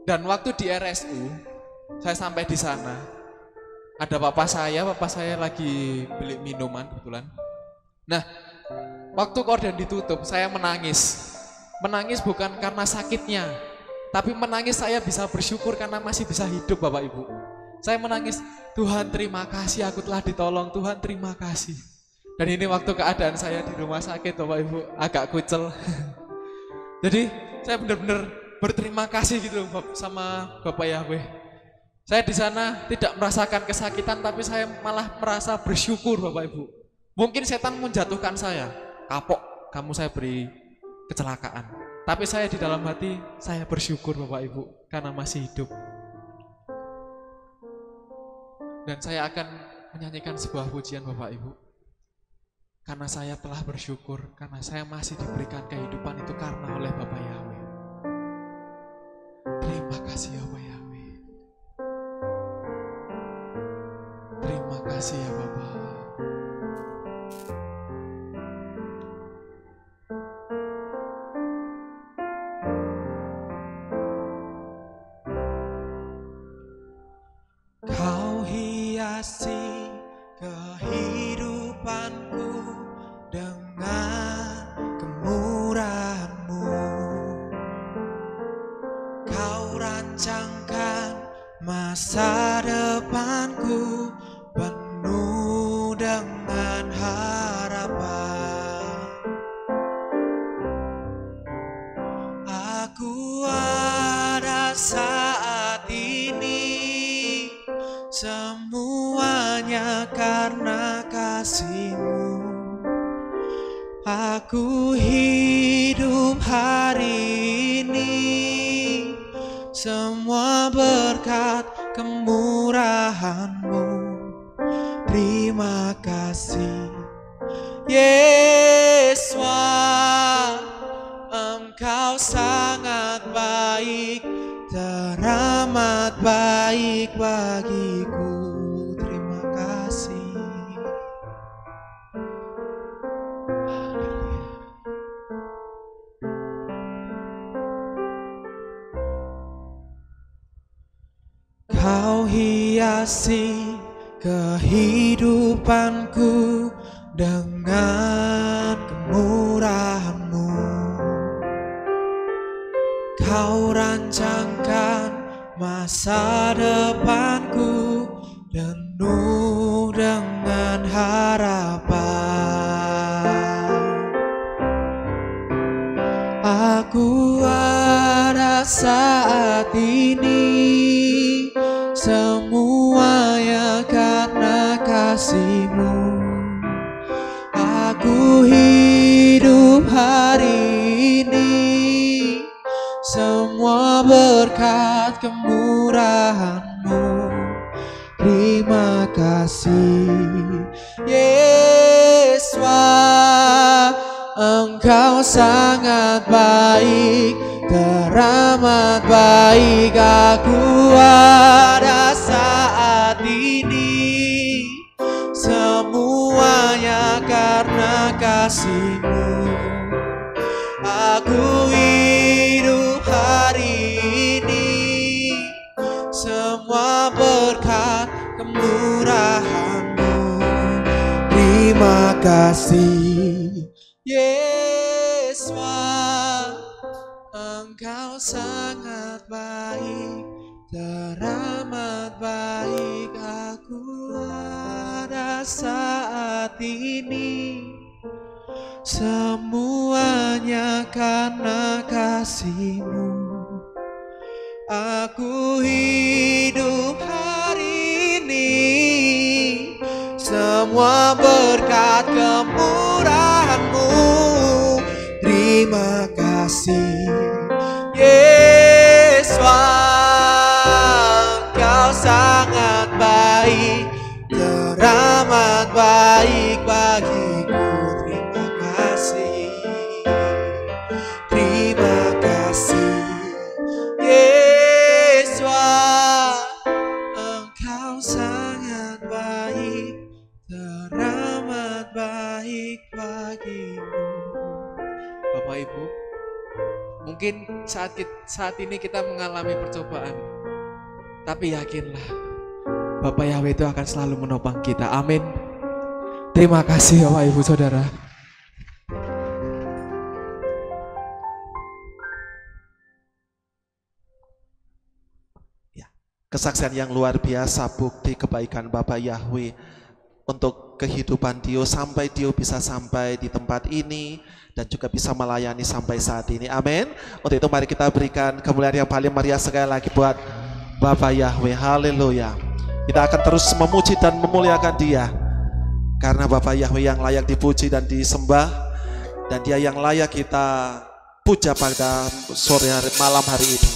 Dan waktu di RSU, saya sampai di sana. Ada papa saya lagi beli minuman kebetulan. Nah, waktu korden ditutup, saya menangis. Menangis bukan karena sakitnya, tapi menangis saya bisa bersyukur karena masih bisa hidup Bapak Ibu. Saya menangis, Tuhan terima kasih aku telah ditolong, Tuhan terima kasih. Dan ini waktu keadaan saya di rumah sakit Bapak Ibu, agak kucel. Jadi saya benar-benar berterima kasih gitu sama Bapak Yahweh. Saya di sana tidak merasakan kesakitan, tapi saya malah merasa bersyukur Bapak Ibu. Mungkin setan menjatuhkan saya, kapok, kamu saya beri kecelakaan. Tapi saya di dalam hati, saya bersyukur Bapak Ibu, karena masih hidup. Dan saya akan menyanyikan sebuah pujian Bapak Ibu. Karena saya telah bersyukur, karena saya masih diberikan kehidupan itu karena oleh Bapak Yahweh. Terima kasih ya Bapak Yahweh. Terima kasih ya Bapak. Kau hiasi kehidupanku dengan kemurahan-Mu. Kau rancangkan masa depanku penuh dengan harapan. Aku ada saat ini, semuanya karena kasih-Mu. Aku hidup hari ini, semua berkat kemurahan-Mu. Terima kasih Yesus, Engkau sangat baik, teramat baik bagiku. Terima kasih. Kau hiasi kehidupanku dengan kemurahan-Mu. Kau rancangkan masa depanku penuh dengan harapan. Aku ada saat ini, semuanya karena kasih-Mu. Aku hidup hari ini, semua berkat kemurahan-Mu. Terima kasih Yesus, Engkau sangat baik, teramat baik. Aku ada saat ini, semuanya karena kasih-Mu. Aku hidup hari ini, semua berkat kemurahan-Mu. Terima kasih Yesus, Engkau sangat baik, teramat baik. Aku ada saat ini, semuanya karena kasih-Mu. Aku hidup hari ini, semua berkat kemurahan-Mu. Terima kasih Yesus, Engkau sangat baik, teramat baik bagiku. Terima kasih, terima kasih Yesus, Engkau sangat baik, teramat baik bagiku. Bapak Ibu, mungkin saat ini kita mengalami percobaan, tapi yakinlah Bapak Yahweh itu akan selalu menopang kita. Amin. Terima kasih Bapak Ibu Saudara. Kesaksian yang luar biasa, bukti kebaikan Bapak Yahweh untuk kehidupan Dio sampai Dio bisa sampai di tempat ini dan juga bisa melayani sampai saat ini. Amin. Untuk itu mari kita berikan kemuliaan yang paling meriah sekali lagi buat Bapak Yahweh. Haleluya. Kita akan terus memuji dan memuliakan Dia karena Bapak Yahweh yang layak dipuji dan disembah, dan Dia yang layak kita puja pada sore hari malam hari ini.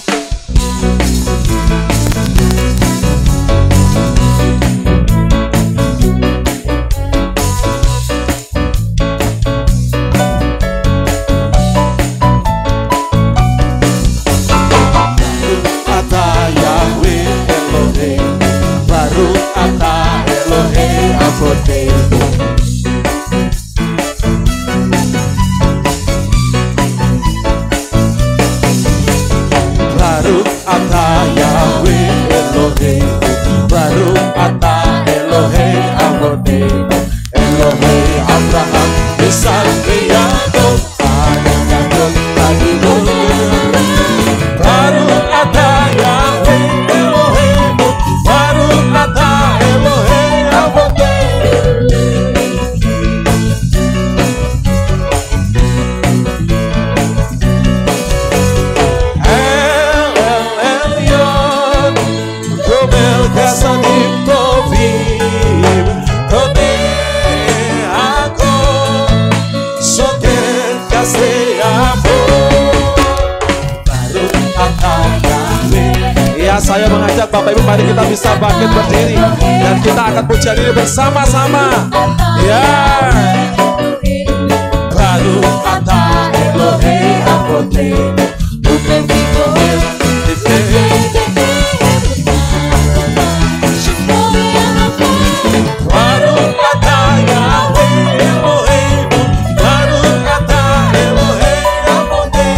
Saya mengajak Bapak Ibu, mari kita bisa bangkit berdiri dan kita akan puja diri bersama-sama. Ya, baru kata Elohe Abote, baru kata Yahweh Elohemu, baru kata Elohe Abote.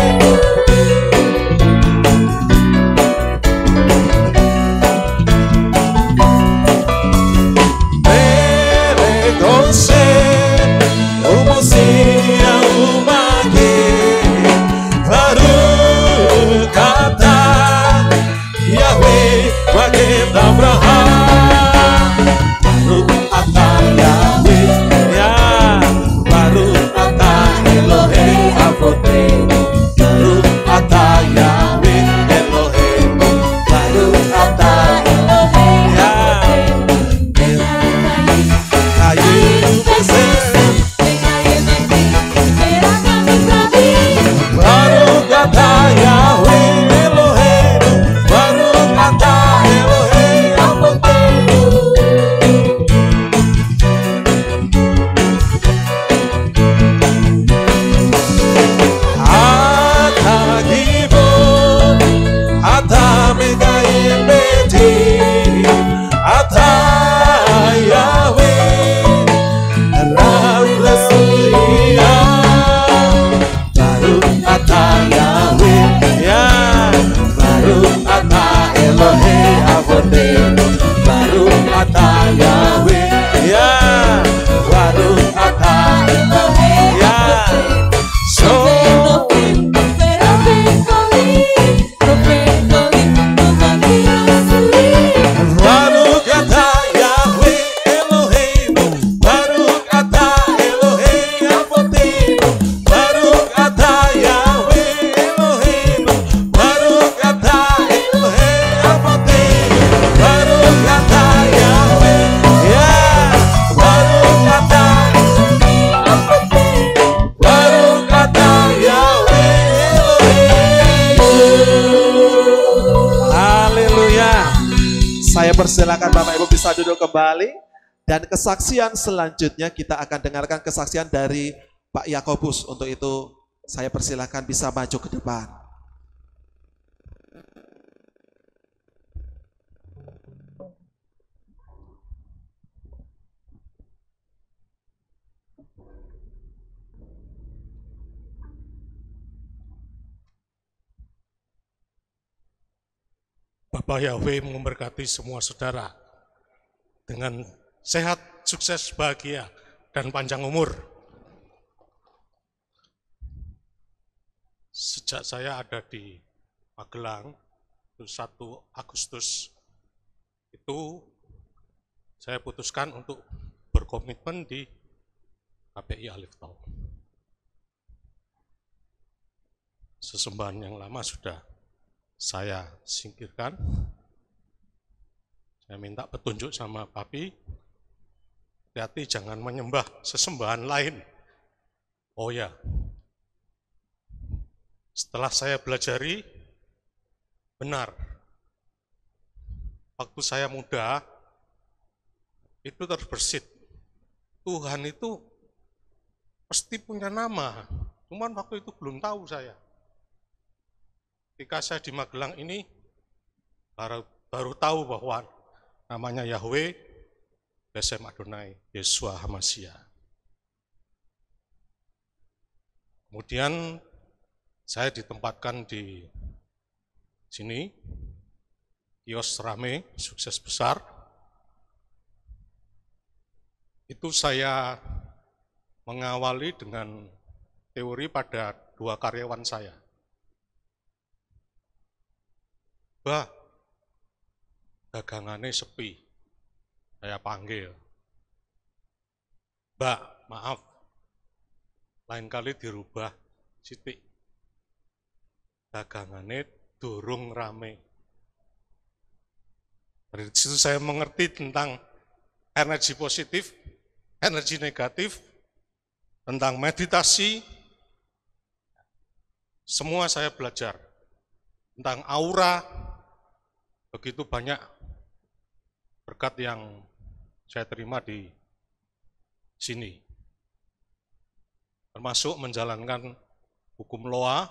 Persilakan Bapak Ibu bisa duduk kembali. Dan kesaksian selanjutnya kita akan dengarkan kesaksian dari Pak Yakobus. Untuk itu saya persilakan bisa maju ke depan. Bapak Yahweh memberkati semua saudara dengan sehat, sukses, bahagia, dan panjang umur. Sejak saya ada di Magelang, 1 Agustus, itu saya putuskan untuk berkomitmen di KPI Alif Tau. Sesembahan yang lama sudah saya singkirkan. Saya minta petunjuk sama Papi, hati-hati jangan menyembah sesembahan lain. Oh ya, Setelah saya belajari, benar. Waktu saya muda, itu terbersit. Tuhan itu pasti punya nama, cuman waktu itu belum tahu saya. Ketika saya di Magelang ini, baru tahu bahwa namanya Yahweh, Besem Adonai, Yeshua Hamashiach. Kemudian saya ditempatkan di sini, kios rame, sukses besar. Itu saya mengawali dengan teori pada 2 karyawan saya. Bah, dagangannya sepi. Saya panggil. Mbak, maaf, lain kali dirubah sithik. Dagangannya durung rame. Dari situ saya mengerti tentang energi positif, energi negatif, tentang meditasi. Semua saya belajar. Tentang aura, begitu banyak berkat yang saya terima di sini. Termasuk menjalankan hukum Loa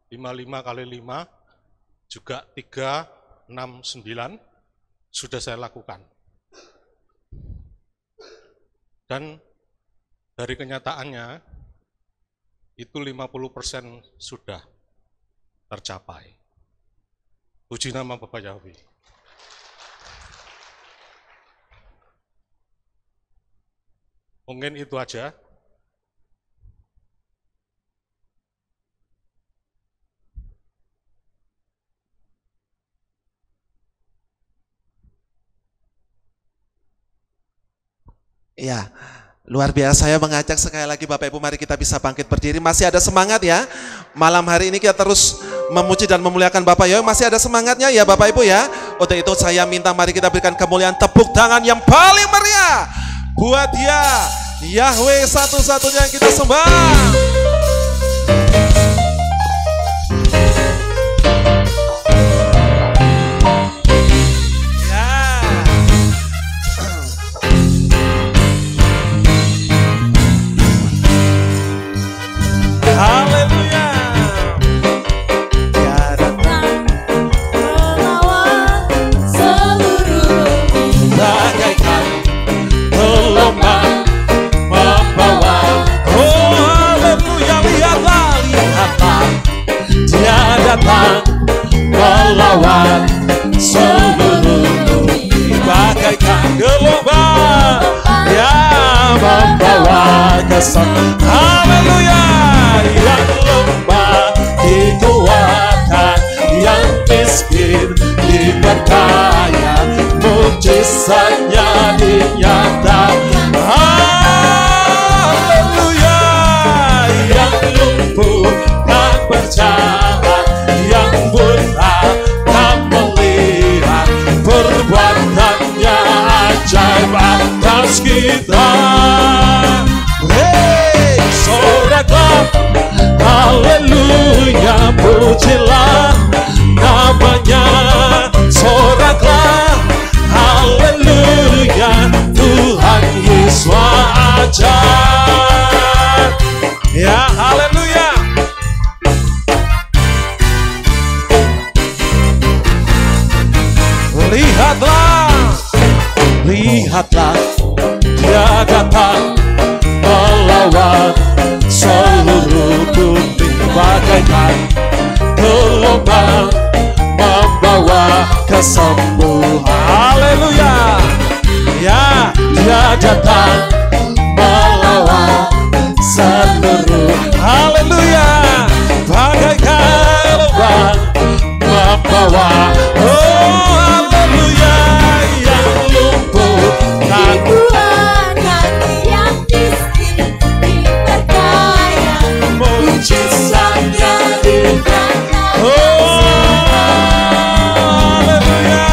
55x5, juga 369 sudah saya lakukan. Dan dari kenyataannya itu 50% sudah tercapai. Puji nama Bapak Yahweh. Mungkin itu aja. Ya, luar biasa. Saya mengajak sekali lagi Bapak Ibu, mari kita bisa bangkit berdiri. Masih ada semangat ya. Malam hari ini kita terus memuji dan memuliakan Bapak Yahweh. Masih ada semangatnya ya Bapak Ibu ya. Untuk itu saya minta mari kita berikan kemuliaan, tepuk tangan yang paling meriah buat Dia, Yahweh satu-satunya yang kita sembah. Haleluya. Dia datang melawan seluruh bagaikan gelombang membawa. Oh haleluya, lihatlah, lihatlah. Dia datang melawan seluruh bagaikan gelombang yang membawa kesan. Haleluya. Yang lemah dikuatkan, yang miskin diberkaya, mujizatnya dinyatakan. Haleluya. Yang lumpuh tak berjalan, yang buta tak melihat, perbuatannya ajaib atas kita. Hey, soraklah, haleluya, pujilah namanya. Soraklah, haleluya, Tuhan Yesus ajaib. Ya, haleluya. Lihatlah, lihatlah, Dia datang melawan seluruh bumi bagaikan gelombang membawa kesembuhan. Haleluya. Ya, Dia datang melawan seluruh. Haleluya. Bagaikan gelombang membawa. Oh haleluya. Yang lumpuh tak mujizatnya dinyatakan. Oh haleluya.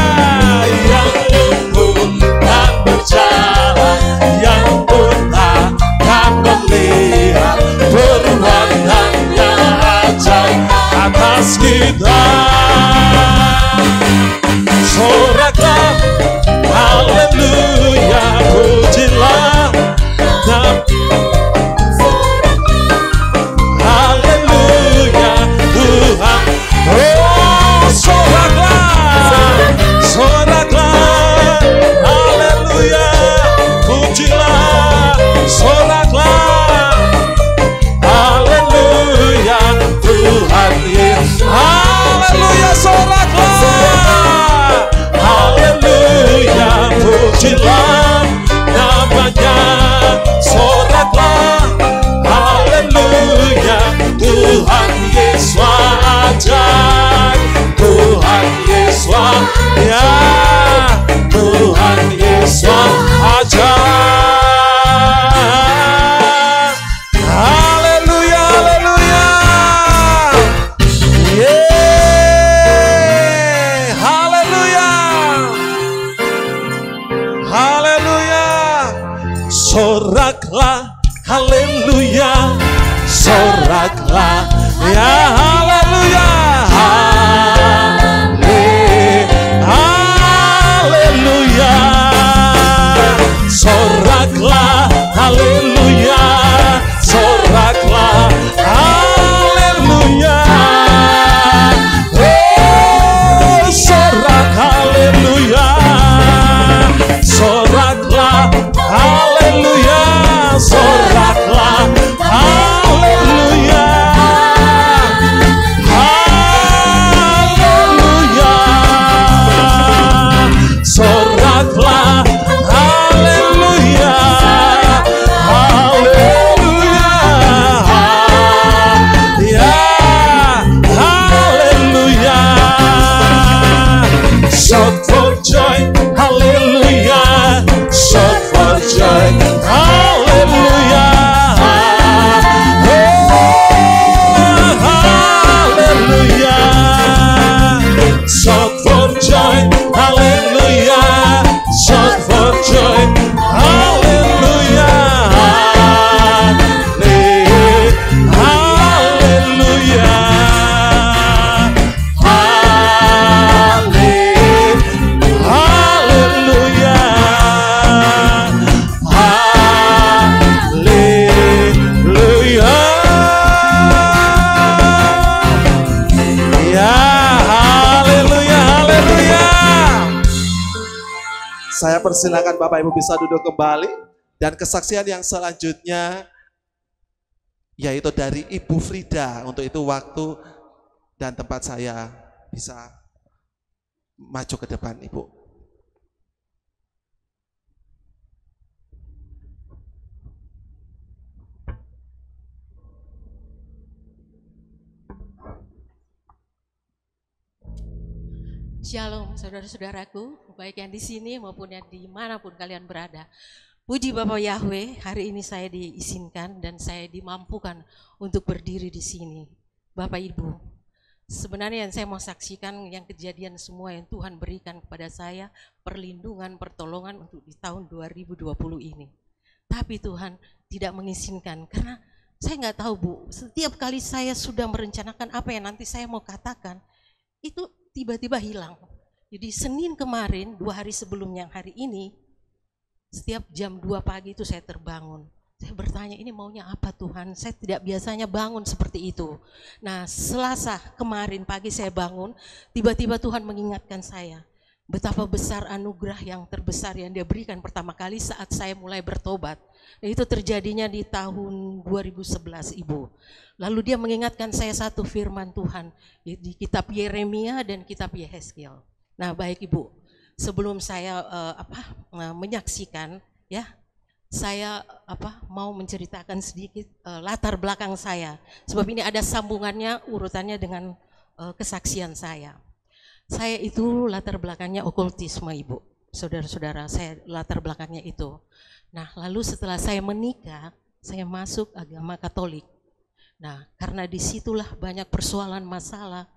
soraklah, haleluya, soraklah, ya haleluya, haleluya, soraklah, haleluya, soraklah, haleluya, oh sorak, haleluya, soraklah, haleluya, soraklah, haleluya, haleluya, soraklah, haleluya, haleluya, ya haleluya, shout for joy, haleluya, shout for joy, haleluya, oh haleluya, shout for joy, haleluya, shout for joy, haleluya, haleluya, haleluya, haleluya, ya haleluya, haleluya. Saya persilakan Bapak Ibu bisa duduk kembali, dan kesaksian yang selanjutnya yaitu dari Ibu Frida. Untuk itu waktu dan tempat saya bisa maju ke depan, Ibu. Shalom saudara-saudaraku, baik yang di sini maupun yang dimanapun kalian berada. Puji Bapa Yahweh, hari ini saya diizinkan dan saya dimampukan untuk berdiri di sini. Bapak Ibu, sebenarnya yang saya mau saksikan yang kejadian semua yang Tuhan berikan kepada saya, perlindungan, pertolongan untuk di tahun 2020 ini. Tapi Tuhan tidak mengizinkan karena saya nggak tahu Bu, setiap kali saya sudah merencanakan apa yang nanti saya mau katakan, itu tiba-tiba hilang. Jadi Senin kemarin, 2 hari sebelumnya hari ini, setiap jam 2 pagi itu saya terbangun. Saya bertanya, ini maunya apa Tuhan? Saya tidak biasanya bangun seperti itu. Nah, Selasa kemarin pagi saya bangun, tiba-tiba Tuhan mengingatkan saya betapa besar anugerah yang terbesar yang Dia berikan pertama kali saat saya mulai bertobat. Dan itu terjadinya di tahun 2011, Ibu. Lalu Dia mengingatkan saya satu firman Tuhan di kitab Yeremia dan kitab Yehezkiel. Nah, baik Ibu, sebelum saya menyaksikan, ya, saya mau menceritakan sedikit latar belakang saya. Sebab ini ada sambungannya, urutannya dengan kesaksian saya. Saya itu latar belakangnya okultisme, Ibu. Saudara-saudara, saya latar belakangnya itu. Nah, lalu setelah saya menikah, saya masuk agama Katolik. Nah, karena disitulah banyak persoalan masalah,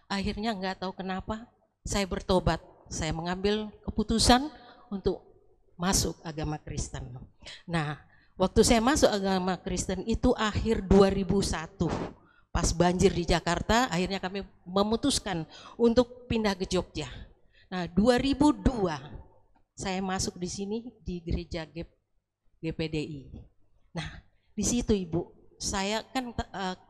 akhirnya nggak tahu kenapa saya bertobat. Saya mengambil keputusan untuk masuk agama Kristen. Nah, waktu saya masuk agama Kristen itu akhir 2001. Pas banjir di Jakarta, akhirnya kami memutuskan untuk pindah ke Jogja. Nah, 2002 saya masuk di sini di gereja GPDI. Nah, di situ Ibu, saya kan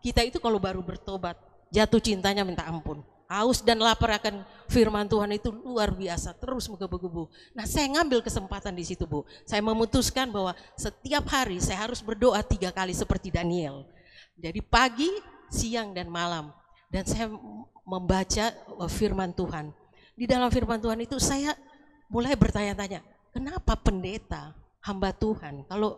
kita itu kalau baru bertobat, jatuh cintanya minta ampun. Haus dan lapar akan firman Tuhan itu luar biasa, terus menggebu-gebu. Nah, saya ngambil kesempatan di situ, Bu. Saya memutuskan bahwa setiap hari saya harus berdoa 3 kali seperti Daniel. Jadi pagi, siang, dan malam. Dan saya membaca firman Tuhan. Di dalam firman Tuhan itu saya mulai bertanya-tanya, kenapa pendeta, hamba Tuhan, kalau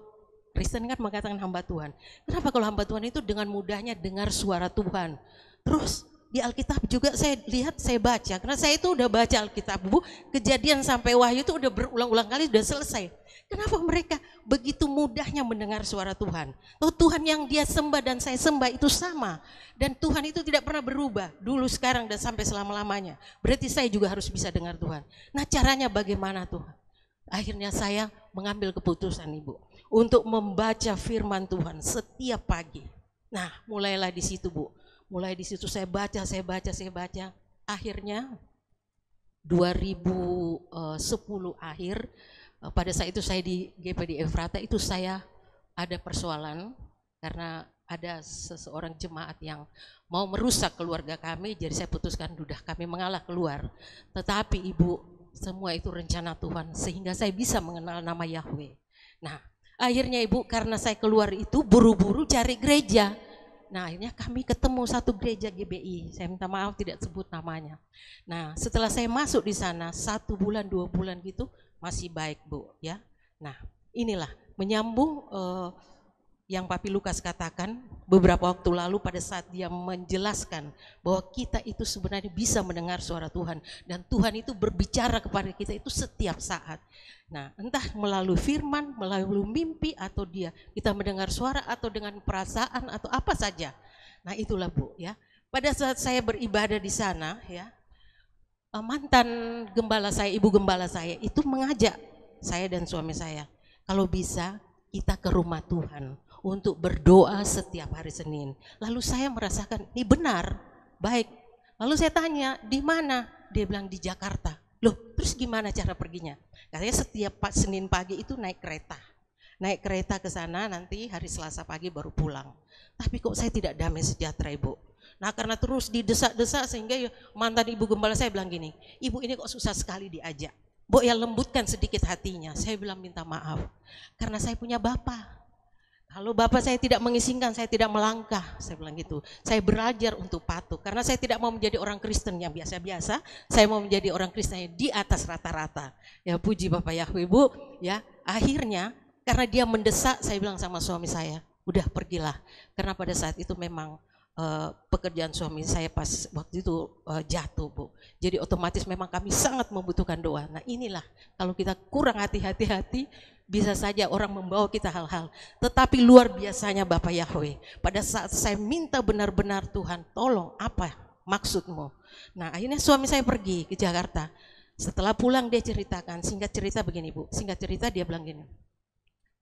Kristen kan mengatakan hamba Tuhan, kenapa kalau hamba Tuhan itu dengan mudahnya dengar suara Tuhan? Terus di Alkitab juga saya lihat, saya baca, karena saya itu udah baca Alkitab, Bu, Kejadian sampai Wahyu itu udah berulang-ulang kali, udah selesai. Kenapa mereka begitu mudahnya mendengar suara Tuhan? Oh, Tuhan yang dia sembah dan saya sembah itu sama. Dan Tuhan itu tidak pernah berubah, dulu, sekarang, dan sampai selama-lamanya. Berarti saya juga harus bisa dengar Tuhan. Nah, caranya bagaimana Tuhan? Akhirnya saya mengambil keputusan Ibu untuk membaca firman Tuhan setiap pagi. Nah, mulailah di situ Bu. Mulai di situ saya baca. Akhirnya 2010 akhir, pada saat itu saya di GPD Efrata itu saya ada persoalan karena ada seseorang jemaat yang mau merusak keluarga kami, jadi saya putuskan sudah kami mengalah keluar. Tetapi Ibu, semua itu rencana Tuhan sehingga saya bisa mengenal nama Yahweh. Nah, akhirnya Ibu, karena saya keluar itu buru-buru cari gereja. Nah, akhirnya kami ketemu satu gereja GBI. Saya minta maaf tidak sebut namanya. Nah, setelah saya masuk di sana 1 bulan 2 bulan gitu masih baik Bu ya. Nah, inilah menyambung yang Papi Lukas katakan beberapa waktu lalu pada saat dia menjelaskan bahwa kita itu sebenarnya bisa mendengar suara Tuhan dan Tuhan itu berbicara kepada kita itu setiap saat. Nah, entah melalui firman, melalui mimpi atau kita mendengar suara atau dengan perasaan atau apa saja. Nah, itulah Bu ya. Pada saat saya beribadah di sana ya, mantan gembala saya, ibu gembala saya itu mengajak saya dan suami saya, kalau bisa kita ke rumah Tuhan untuk berdoa setiap hari Senin. Lalu saya merasakan ini benar, baik. Lalu saya tanya, di mana? Dia bilang di Jakarta. Loh, terus gimana cara perginya? Katanya setiap Senin pagi itu naik kereta. Naik kereta ke sana, nanti hari Selasa pagi baru pulang. Tapi kok saya tidak damai sejahtera Ibu. Nah, karena terus didesak-desak sehingga mantan ibu gembala saya bilang gini, Ibu ini kok susah sekali diajak. Bu ya lembutkan sedikit hatinya. Saya bilang minta maaf, karena saya punya bapak. Kalau bapak saya tidak mengizinkan, saya tidak melangkah. Saya bilang gitu. Saya belajar untuk patuh, karena saya tidak mau menjadi orang Kristen yang biasa-biasa. Saya mau menjadi orang Kristen yang di atas rata-rata. Ya puji Bapak Yahweh Bu. Ya akhirnya karena dia mendesak, saya bilang sama suami saya, udah pergilah. Karena pada saat itu memang pekerjaan suami saya pas waktu itu jatuh Bu. Jadi otomatis memang kami sangat membutuhkan doa. Nah inilah kalau kita kurang hati-hati bisa saja orang membawa kita hal-hal. Tetapi luar biasanya Bapak Yahweh, pada saat saya minta benar-benar Tuhan tolong apa maksudmu. Nah akhirnya suami saya pergi ke Jakarta. Setelah pulang dia ceritakan, singkat cerita begini Bu. Singkat cerita dia bilang gini,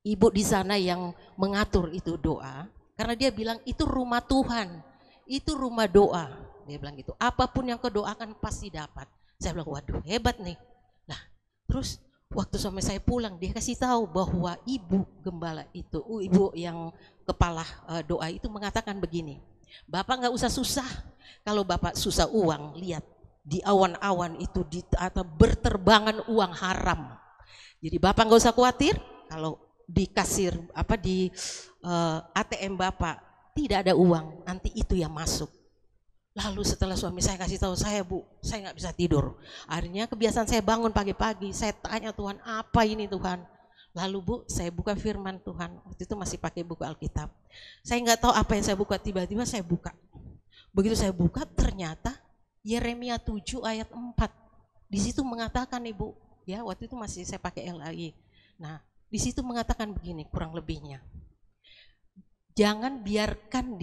Ibu di sana yang mengatur itu doa. Karena dia bilang itu rumah Tuhan, itu rumah doa. Dia bilang gitu, apapun yang kau doakan pasti dapat. Saya bilang waduh hebat nih. Nah terus waktu suami saya pulang dia kasih tahu bahwa ibu gembala itu, ibu yang kepala doa itu mengatakan begini, Bapak nggak usah susah. Kalau Bapak susah uang, lihat di awan-awan itu atau berterbangan uang haram. Jadi Bapak nggak usah khawatir kalau di kasir di ATM Bapak tidak ada uang, nanti itu yang masuk. Lalu setelah suami saya kasih tahu saya Bu, saya nggak bisa tidur. Akhirnya kebiasaan saya bangun pagi-pagi, saya tanya Tuhan apa ini Tuhan. Lalu Bu, saya buka firman Tuhan, waktu itu masih pakai buku Alkitab. Saya nggak tahu apa yang saya buka, tiba-tiba saya buka. Begitu saya buka ternyata Yeremia 7 ayat 4. Di situ mengatakan Ibu, ya waktu itu masih saya pakai LAI. Nah di situ mengatakan begini kurang lebihnya, jangan biarkan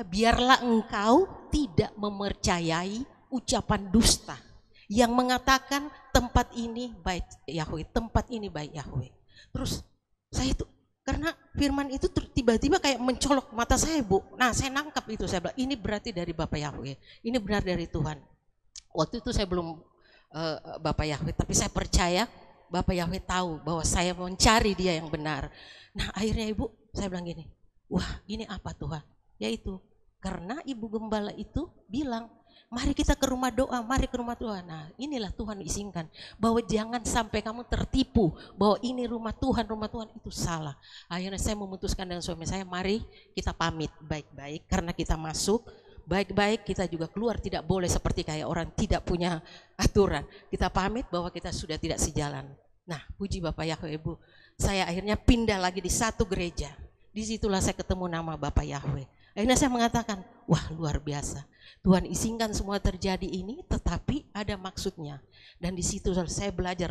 biarlah engkau tidak mempercayai ucapan dusta yang mengatakan tempat ini baik Yahweh, tempat ini baik Yahweh. Terus saya itu karena firman itu tiba-tiba kayak mencolok mata saya Bu. Nah saya nangkap itu, saya bilang ini berarti dari Bapak Yahweh, ini benar dari Tuhan. Waktu itu saya belum Bapak Yahweh, tapi saya percaya Bapak Yahweh tahu bahwa saya mencari dia yang benar. Nah akhirnya Ibu, saya bilang gini, wah ini apa Tuhan? Yaitu karena ibu gembala itu bilang, mari kita ke rumah doa, mari ke rumah Tuhan. Nah inilah Tuhan izinkan, bahwa jangan sampai kamu tertipu, bahwa ini rumah Tuhan itu salah. Akhirnya saya memutuskan dengan suami saya, mari kita pamit baik-baik, karena kita masuk, baik-baik kita juga keluar, tidak boleh seperti kayak orang tidak punya aturan. Kita pamit bahwa kita sudah tidak sejalan. Nah puji Bapak Yahweh Bu, saya akhirnya pindah lagi di satu gereja. Disitulah saya ketemu nama Bapak Yahweh. Akhirnya saya mengatakan, wah luar biasa. Tuhan izinkan semua terjadi ini, tetapi ada maksudnya. Dan di situ saya belajar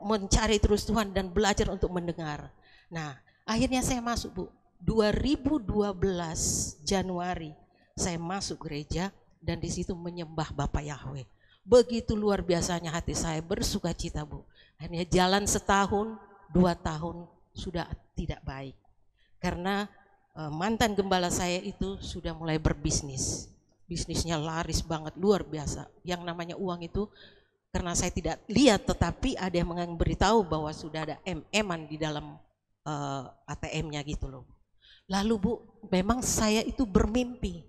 mencari terus Tuhan dan belajar untuk mendengar. Nah akhirnya saya masuk Bu. 2012 Januari saya masuk gereja dan di situ menyembah Bapak Yahweh. Begitu luar biasanya hati saya bersuka cita, Bu. Akhirnya jalan setahun, 2 tahun sudah tidak baik. Karena mantan gembala saya itu sudah mulai berbisnis. Bisnisnya laris banget, luar biasa. Yang namanya uang itu, karena saya tidak lihat, tetapi ada yang memberitahu bahwa sudah ada MM-an di dalam ATM-nya gitu loh. Lalu Bu, memang saya itu bermimpi.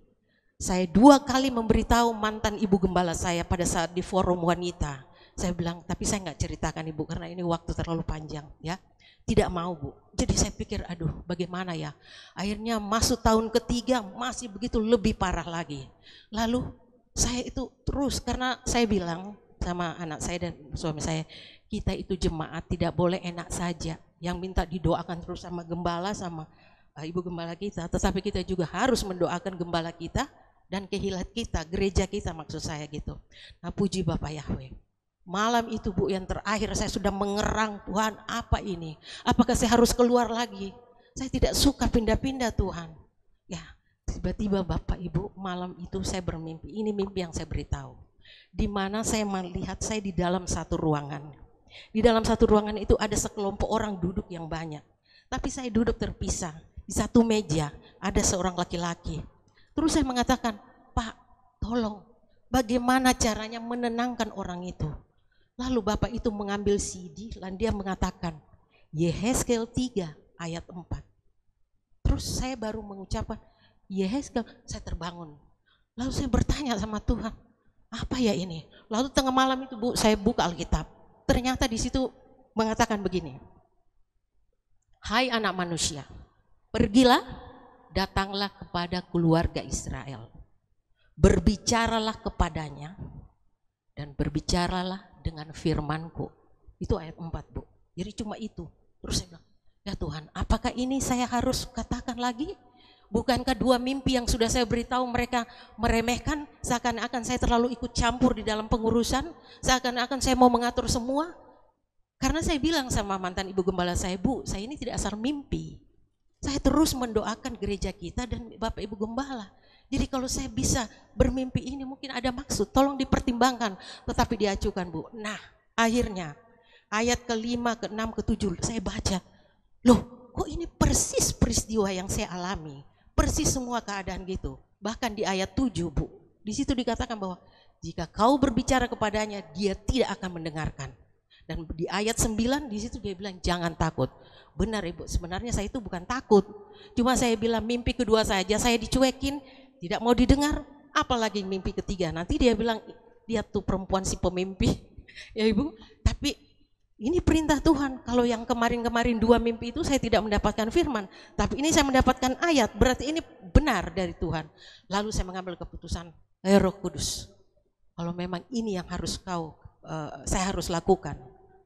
Saya 2 kali memberitahu mantan ibu gembala saya pada saat di forum wanita. Saya bilang, tapi saya nggak ceritakan Ibu karena ini waktu terlalu panjang ya. Tidak mau Bu. Jadi saya pikir, aduh bagaimana ya. Akhirnya masuk tahun ketiga masih begitu, lebih parah lagi. Lalu saya itu terus, karena saya bilang sama anak saya dan suami saya, kita itu jemaat tidak boleh enak saja. Yang minta didoakan terus sama gembala, sama ibu gembala kita, tetapi kita juga harus mendoakan gembala kita dan kehilat kita, gereja kita maksud saya gitu. Nah puji Bapak Yahweh. Malam itu Bu yang terakhir saya sudah mengerang, Tuhan apa ini? Apakah saya harus keluar lagi? Saya tidak suka pindah-pindah Tuhan. Ya tiba-tiba Bapak Ibu malam itu saya bermimpi, ini mimpi yang saya beritahu. Di mana saya melihat saya di dalam satu ruangan. Di dalam satu ruangan itu ada sekelompok orang duduk yang banyak. Tapi saya duduk terpisah. Di satu meja ada seorang laki-laki. Terus saya mengatakan, Pak tolong bagaimana caranya menenangkan orang itu. Lalu Bapak itu mengambil CD dan dia mengatakan Yehezkel 3 ayat 4. Terus saya baru mengucapkan Yehezkel, saya terbangun. Lalu saya bertanya sama Tuhan, apa ya ini? Lalu tengah malam itu Bu, saya buka Alkitab. Ternyata di situ mengatakan begini. Hai anak manusia, pergilah, datanglah kepada keluarga Israel. Berbicaralah kepadanya dan berbicaralah dengan firmanku. Itu ayat 4 Bu. Jadi cuma itu. Terus saya bilang, ya Tuhan apakah ini saya harus katakan lagi? Bukankah 2 mimpi yang sudah saya beritahu mereka meremehkan? Seakan-akan saya terlalu ikut campur di dalam pengurusan. Seakan-akan saya mau mengatur semua. Karena saya bilang sama mantan ibu gembala saya, Bu saya ini tidak asal mimpi. Saya terus mendoakan gereja kita dan Bapak Ibu Gembala. Jadi kalau saya bisa bermimpi ini mungkin ada maksud, tolong dipertimbangkan. Tetapi diajukan Bu. Nah akhirnya ayat ke-5, ke-6, ke-7 saya baca. Loh kok ini persis peristiwa yang saya alami. Persis semua keadaan gitu. Bahkan di ayat 7 Bu. Di situ dikatakan bahwa jika kau berbicara kepadanya dia tidak akan mendengarkan. Dan di ayat 9 di situ dia bilang jangan takut. Benar Ibu, sebenarnya saya itu bukan takut. Cuma saya bilang mimpi kedua saja saya dicuekin, tidak mau didengar. Apalagi mimpi ketiga, nanti dia bilang dia tuh perempuan si pemimpi. Ya Ibu, tapi ini perintah Tuhan. Kalau yang kemarin-kemarin 2 mimpi itu saya tidak mendapatkan firman. Tapi ini saya mendapatkan ayat, berarti ini benar dari Tuhan. Lalu saya mengambil keputusan, Roh Kudus, kalau memang ini yang harus saya harus lakukan,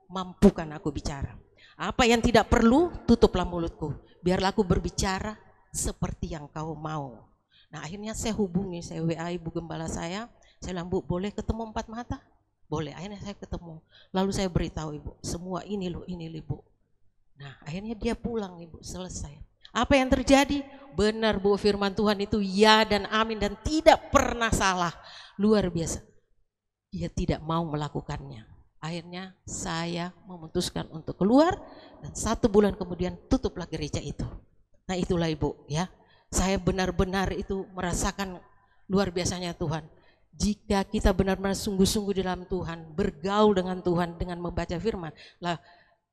mampukan aku bicara. Apa yang tidak perlu, tutuplah mulutku. Biarlah aku berbicara seperti yang kau mau. Nah akhirnya saya hubungi, saya WA ibu gembala saya bilang, Bu boleh ketemu 4 mata? Boleh, akhirnya saya ketemu. Lalu saya beritahu Ibu, semua ini loh Bu. Nah akhirnya dia pulang Ibu, selesai. Apa yang terjadi? Benar Bu, firman Tuhan itu ya dan amin dan tidak pernah salah. Luar biasa. Dia tidak mau melakukannya. Akhirnya saya memutuskan untuk keluar dan 1 bulan kemudian tutuplah gereja itu. Nah itulah Ibu ya. Saya benar-benar itu merasakan luar biasanya Tuhan. Jika kita benar-benar sungguh-sungguh dalam Tuhan, bergaul dengan Tuhan dengan membaca firman. Lah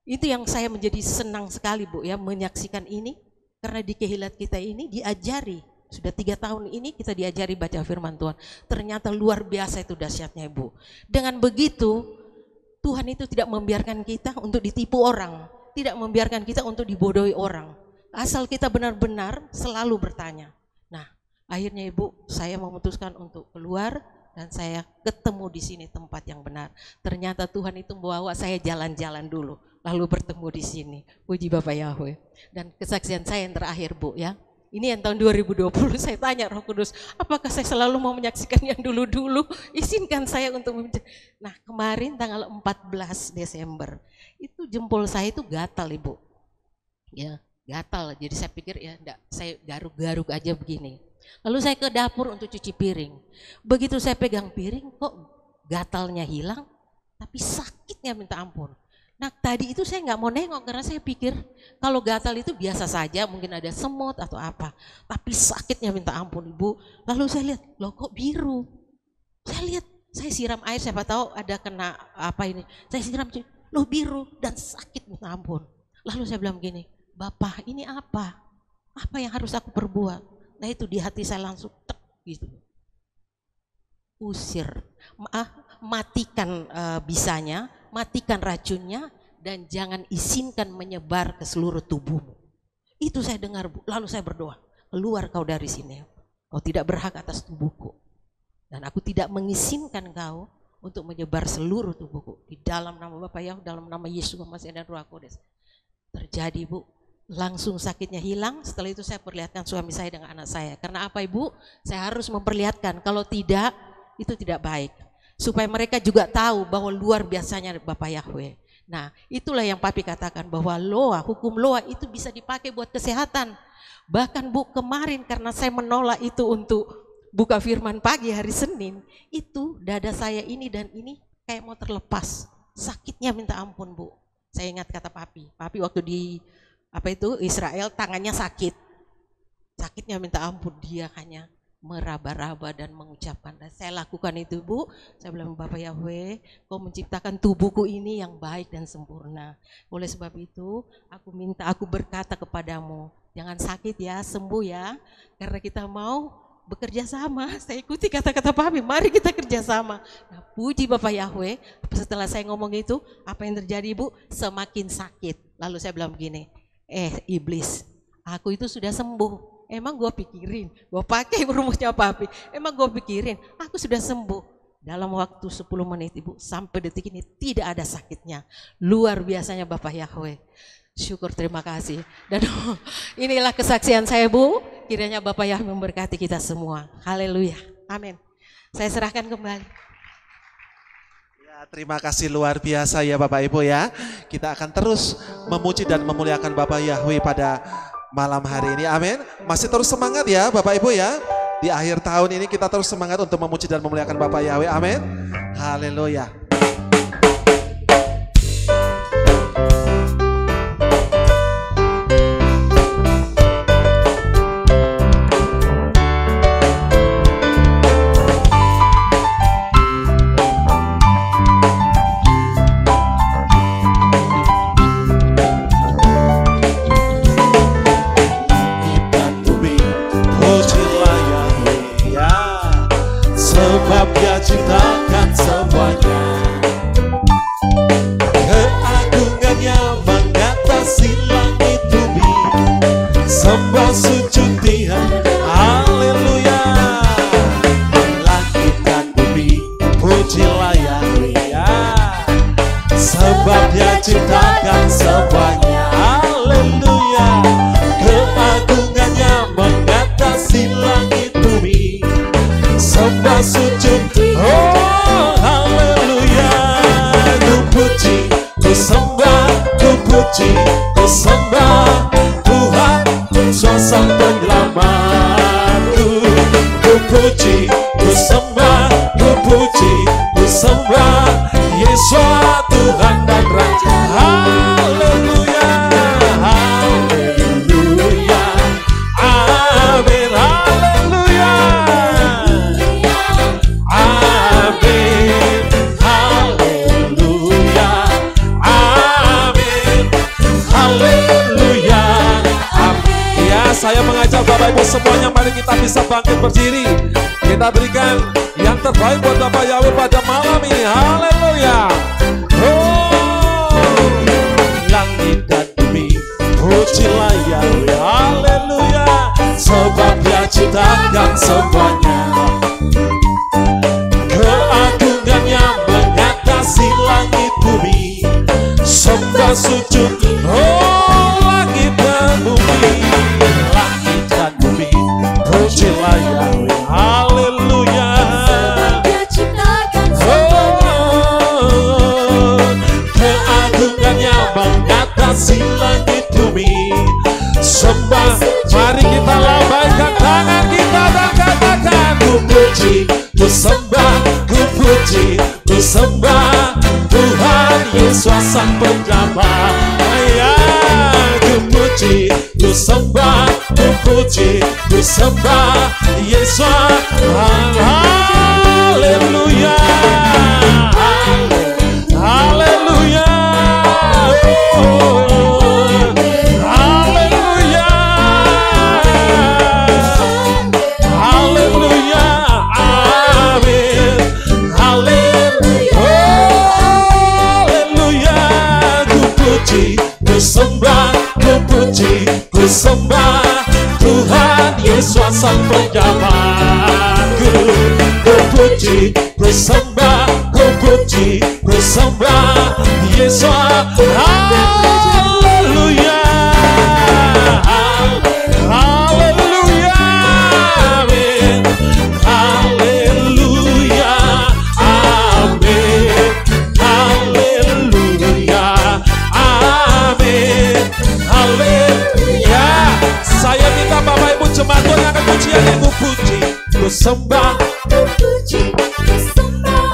itu yang saya menjadi senang sekali Bu ya menyaksikan ini. Karena di kehilat kita ini diajari. Sudah 3 tahun ini kita diajari baca firman Tuhan. Ternyata luar biasa itu dahsyatnya Ibu. Dengan begitu Tuhan itu tidak membiarkan kita untuk ditipu orang, tidak membiarkan kita untuk dibodohi orang. Asal kita benar-benar selalu bertanya. Nah, akhirnya Ibu, saya memutuskan untuk keluar dan saya ketemu di sini tempat yang benar. Ternyata Tuhan itu membawa saya jalan-jalan dulu, lalu bertemu di sini. Puji Bapak Yahweh. Dan kesaksian saya yang terakhir Bu ya. Ini yang tahun 2020 saya tanya Roh Kudus, apakah saya selalu mau menyaksikan yang dulu-dulu? Izinkan saya untuk Nah kemarin tanggal 14 Desember, itu jempol saya itu gatal Ibu. Ya gatal, jadi saya pikir ya enggak, saya garuk-garuk aja begini. Lalu saya ke dapur untuk cuci piring. Begitu saya pegang piring kok gatalnya hilang, tapi sakitnya minta ampun. Nah tadi itu saya nggak mau nengok karena saya pikir kalau gatal itu biasa saja, mungkin ada semut atau apa. Tapi sakitnya minta ampun Ibu. Lalu saya lihat, loh kok biru? Saya lihat, saya siram air, siapa tahu ada kena apa ini. Saya siram, loh biru dan sakit minta ampun. Lalu saya bilang gini, Bapak ini apa? Apa yang harus aku perbuat? Nah itu di hati saya langsung tek gitu. Usir, matikan bisanya, matikan racunnya, dan jangan izinkan menyebar ke seluruh tubuhmu. Itu saya dengar Bu, lalu saya berdoa, keluar kau dari sini, kau tidak berhak atas tubuhku. Dan aku tidak mengizinkan kau untuk menyebar seluruh tubuhku. Di dalam nama Bapa Yahweh, dalam nama Yesus Masih dan Roh Kudus. Terjadi Bu, langsung sakitnya hilang. Setelah itu saya perlihatkan suami saya dengan anak saya. Karena apa Ibu? Saya harus memperlihatkan, kalau tidak, itu tidak baik. Supaya mereka juga tahu bahwa luar biasanya Bapak Yahweh. Nah itulah yang Papi katakan bahwa hukum Loa itu bisa dipakai buat kesehatan. Bahkan Bu, kemarin karena saya menolak itu untuk buka firman pagi hari Senin, itu dada saya ini dan ini kayak mau terlepas. Sakitnya minta ampun Bu. Saya ingat kata Papi waktu di Israel tangannya sakit. Sakitnya minta ampun, dia hanya meraba-raba dan mengucapkan. Dan saya lakukan itu Bu, saya bilang Bapak Yahweh, kau menciptakan tubuhku ini yang baik dan sempurna. Oleh sebab itu aku berkata kepadamu, jangan sakit ya, sembuh ya, karena kita mau bekerja sama. Saya ikuti kata-kata Papi, mari kita kerja sama. Nah, puji Bapak Yahweh, setelah saya ngomong itu, apa yang terjadi Bu? Semakin sakit. Lalu saya bilang begini, iblis, aku itu sudah sembuh. Emang gue pikirin, gue pakai rumusnya Papi, emang gue pikirin, aku sudah sembuh. Dalam waktu 10 menit Ibu, sampai detik ini tidak ada sakitnya. Luar biasanya Bapak Yahweh. Syukur, terima kasih. Dan inilah kesaksian saya Bu, kiranya Bapak Yahweh memberkati kita semua. Haleluya, amin. Saya serahkan kembali. Ya, terima kasih luar biasa ya Bapak Ibu ya. Kita akan terus memuji dan memuliakan Bapak Yahweh pada malam hari ini, amin. Masih terus semangat ya Bapak Ibu ya. Di akhir tahun ini kita terus semangat untuk memuji dan memuliakan Bapak Yahweh, amin. Haleluya. Dia ciptakan semuanya, keagungannya mengatasi langit bumi. Sembah sujud dia, haleluya. Langit dan bumi, pujilah Yahweh, sebab dia ciptakan semuanya, haleluya. Keagungannya mengatasi langit bumi. Sembah sujud, oh haleluya. Ku puji, ku sembah, ku puji, ku sembah Tuhan, Sang Penyelamatku. Ku puji, ku sembah, ku puji, ku sembah Yesus Tuhan dan Raja. Haleluya, haleluya, amin, haleluya. Amin, haleluya, amin, haleluya, amin. Ya, saya mengajak Bapak Ibu semuanya, mari kita bisa bangkit berdiri. Kita berikan yang terbaik buat Bapak Yahweh pada malam ini, haleluya. Oh, langit dan bumi, pujilah Yahweh, haleluya. Sebab dia ciptakan semuanya, keagungannya mengatasi langit bumi. Sembah sujud, oh langit dan bumi. Langit dan bumi, pujilah Yahweh, haleluya. Oh, keagungannya mengatasi langit bumi. Sembah, mari kita lambaikan tangan kita dan katakan, ku puji, ku sembah, ku puji, Yesus sang penyelamat. Ya, ku puji, ku sembah, ku puji, ku sembah Yesus. Haleluya, haleluya, haleluya, haleluya, amin, haleluya, haleluya. Ku puji, ku sembah, ku puji, ku sembah Tuhan Yesus sang penyelamatku. Ku puji, ku sembah, ku puji, ku sembah Yesus. Haleluya, haleluya, amin, haleluya, amin, haleluya, amin, haleluya. Saya minta Bapak Ibu jemaat Tuhan yang akan pujian yang ku puji, ku sembah, ku puji, ku sembah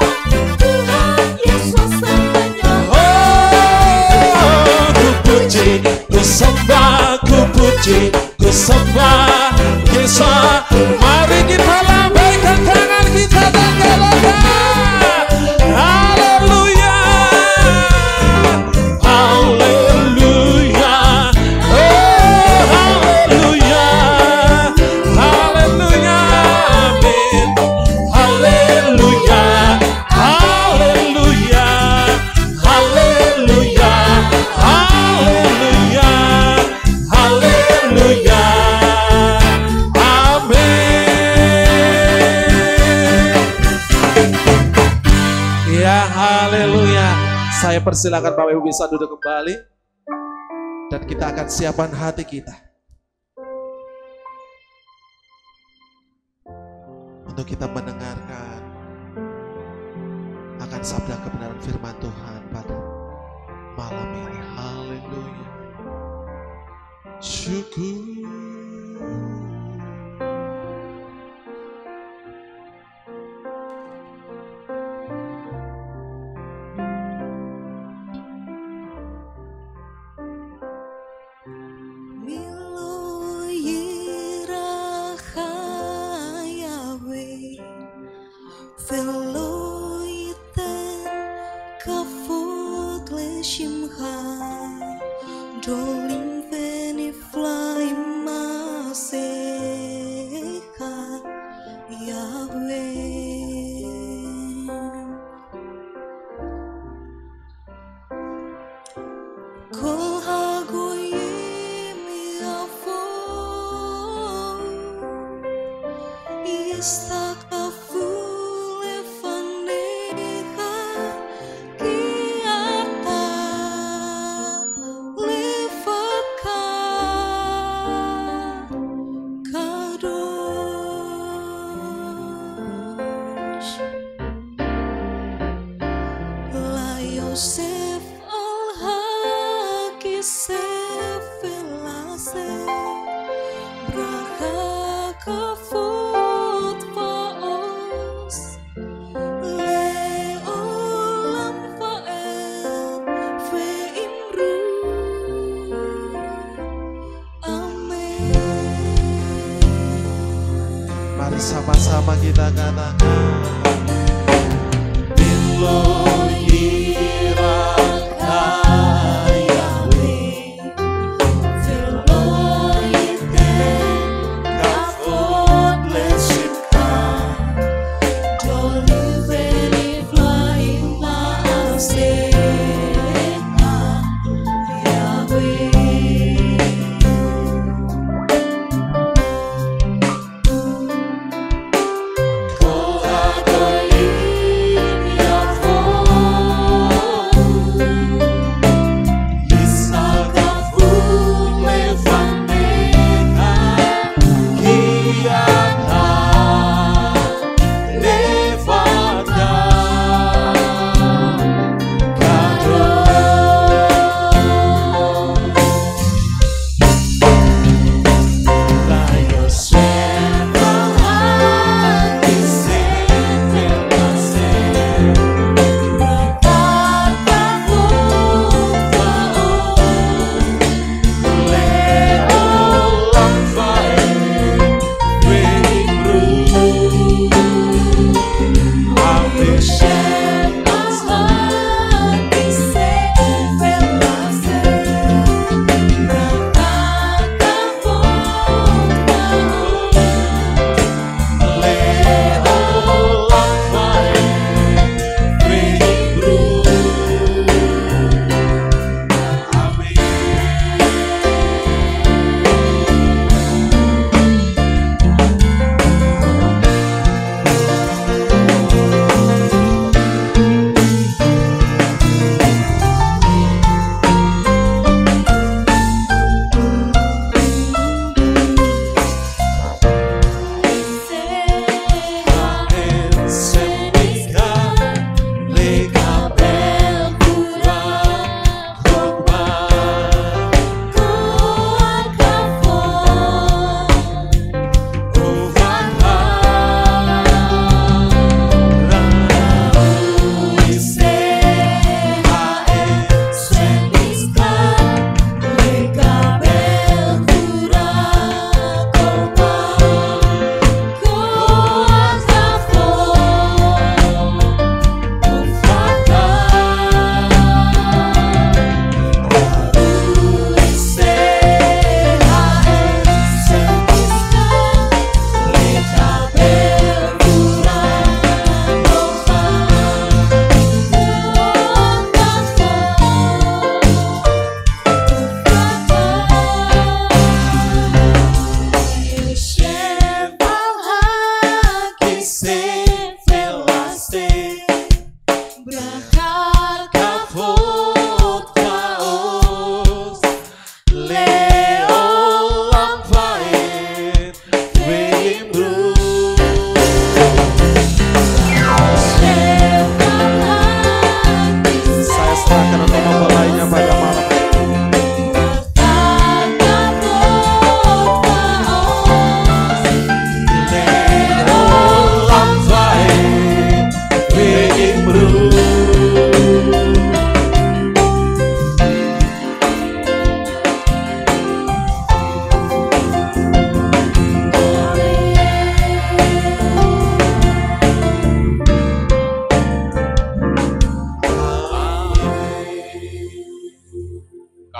Tuhan Yesus sang penyelamat. Oh, ku puji, ku sembah, ku puji, ku sembah Yesus. Mari kita lambaikan tangan kita dan galakan. Haleluya, haleluya, oh haleluya, haleluya, amin, haleluya, haleluya, haleluya, haleluya, haleluya, amin. Ya, haleluya. Saya persilakan Bapak Ibu bisa duduk kembali dan kita akan siapkan hati kita untuk kita mendengarkan akan sabda kebenaran firman Tuhan pada malam ini. Haleluya. Syukur. Sama-sama kita katakan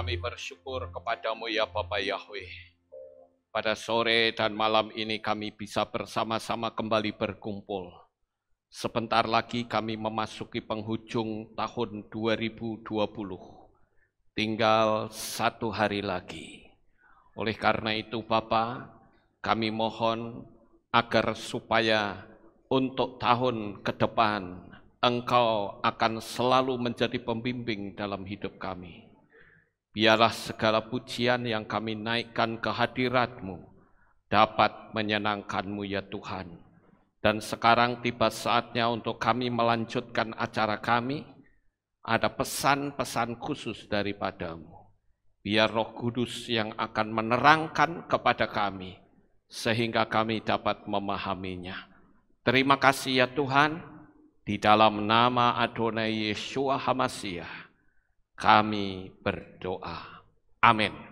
Kami bersyukur kepadamu ya Bapa Yahweh. Pada sore dan malam ini kami bisa bersama-sama kembali berkumpul. Sebentar lagi kami memasuki penghujung tahun 2020. Tinggal 1 hari lagi. Oleh karena itu Bapa, kami mohon agar supaya untuk tahun ke depan Engkau akan selalu menjadi pembimbing dalam hidup kami. Biarlah segala pujian yang kami naikkan ke hadirat-Mu dapat menyenangkan-Mu ya Tuhan. Dan sekarang tiba saatnya untuk kami melanjutkan acara kami. Ada pesan-pesan khusus daripada-Mu. Biar Roh Kudus yang akan menerangkan kepada kami, sehingga kami dapat memahaminya. Terima kasih ya Tuhan, di dalam nama Adonai Yeshua HaMashiach, kami berdoa. Amin.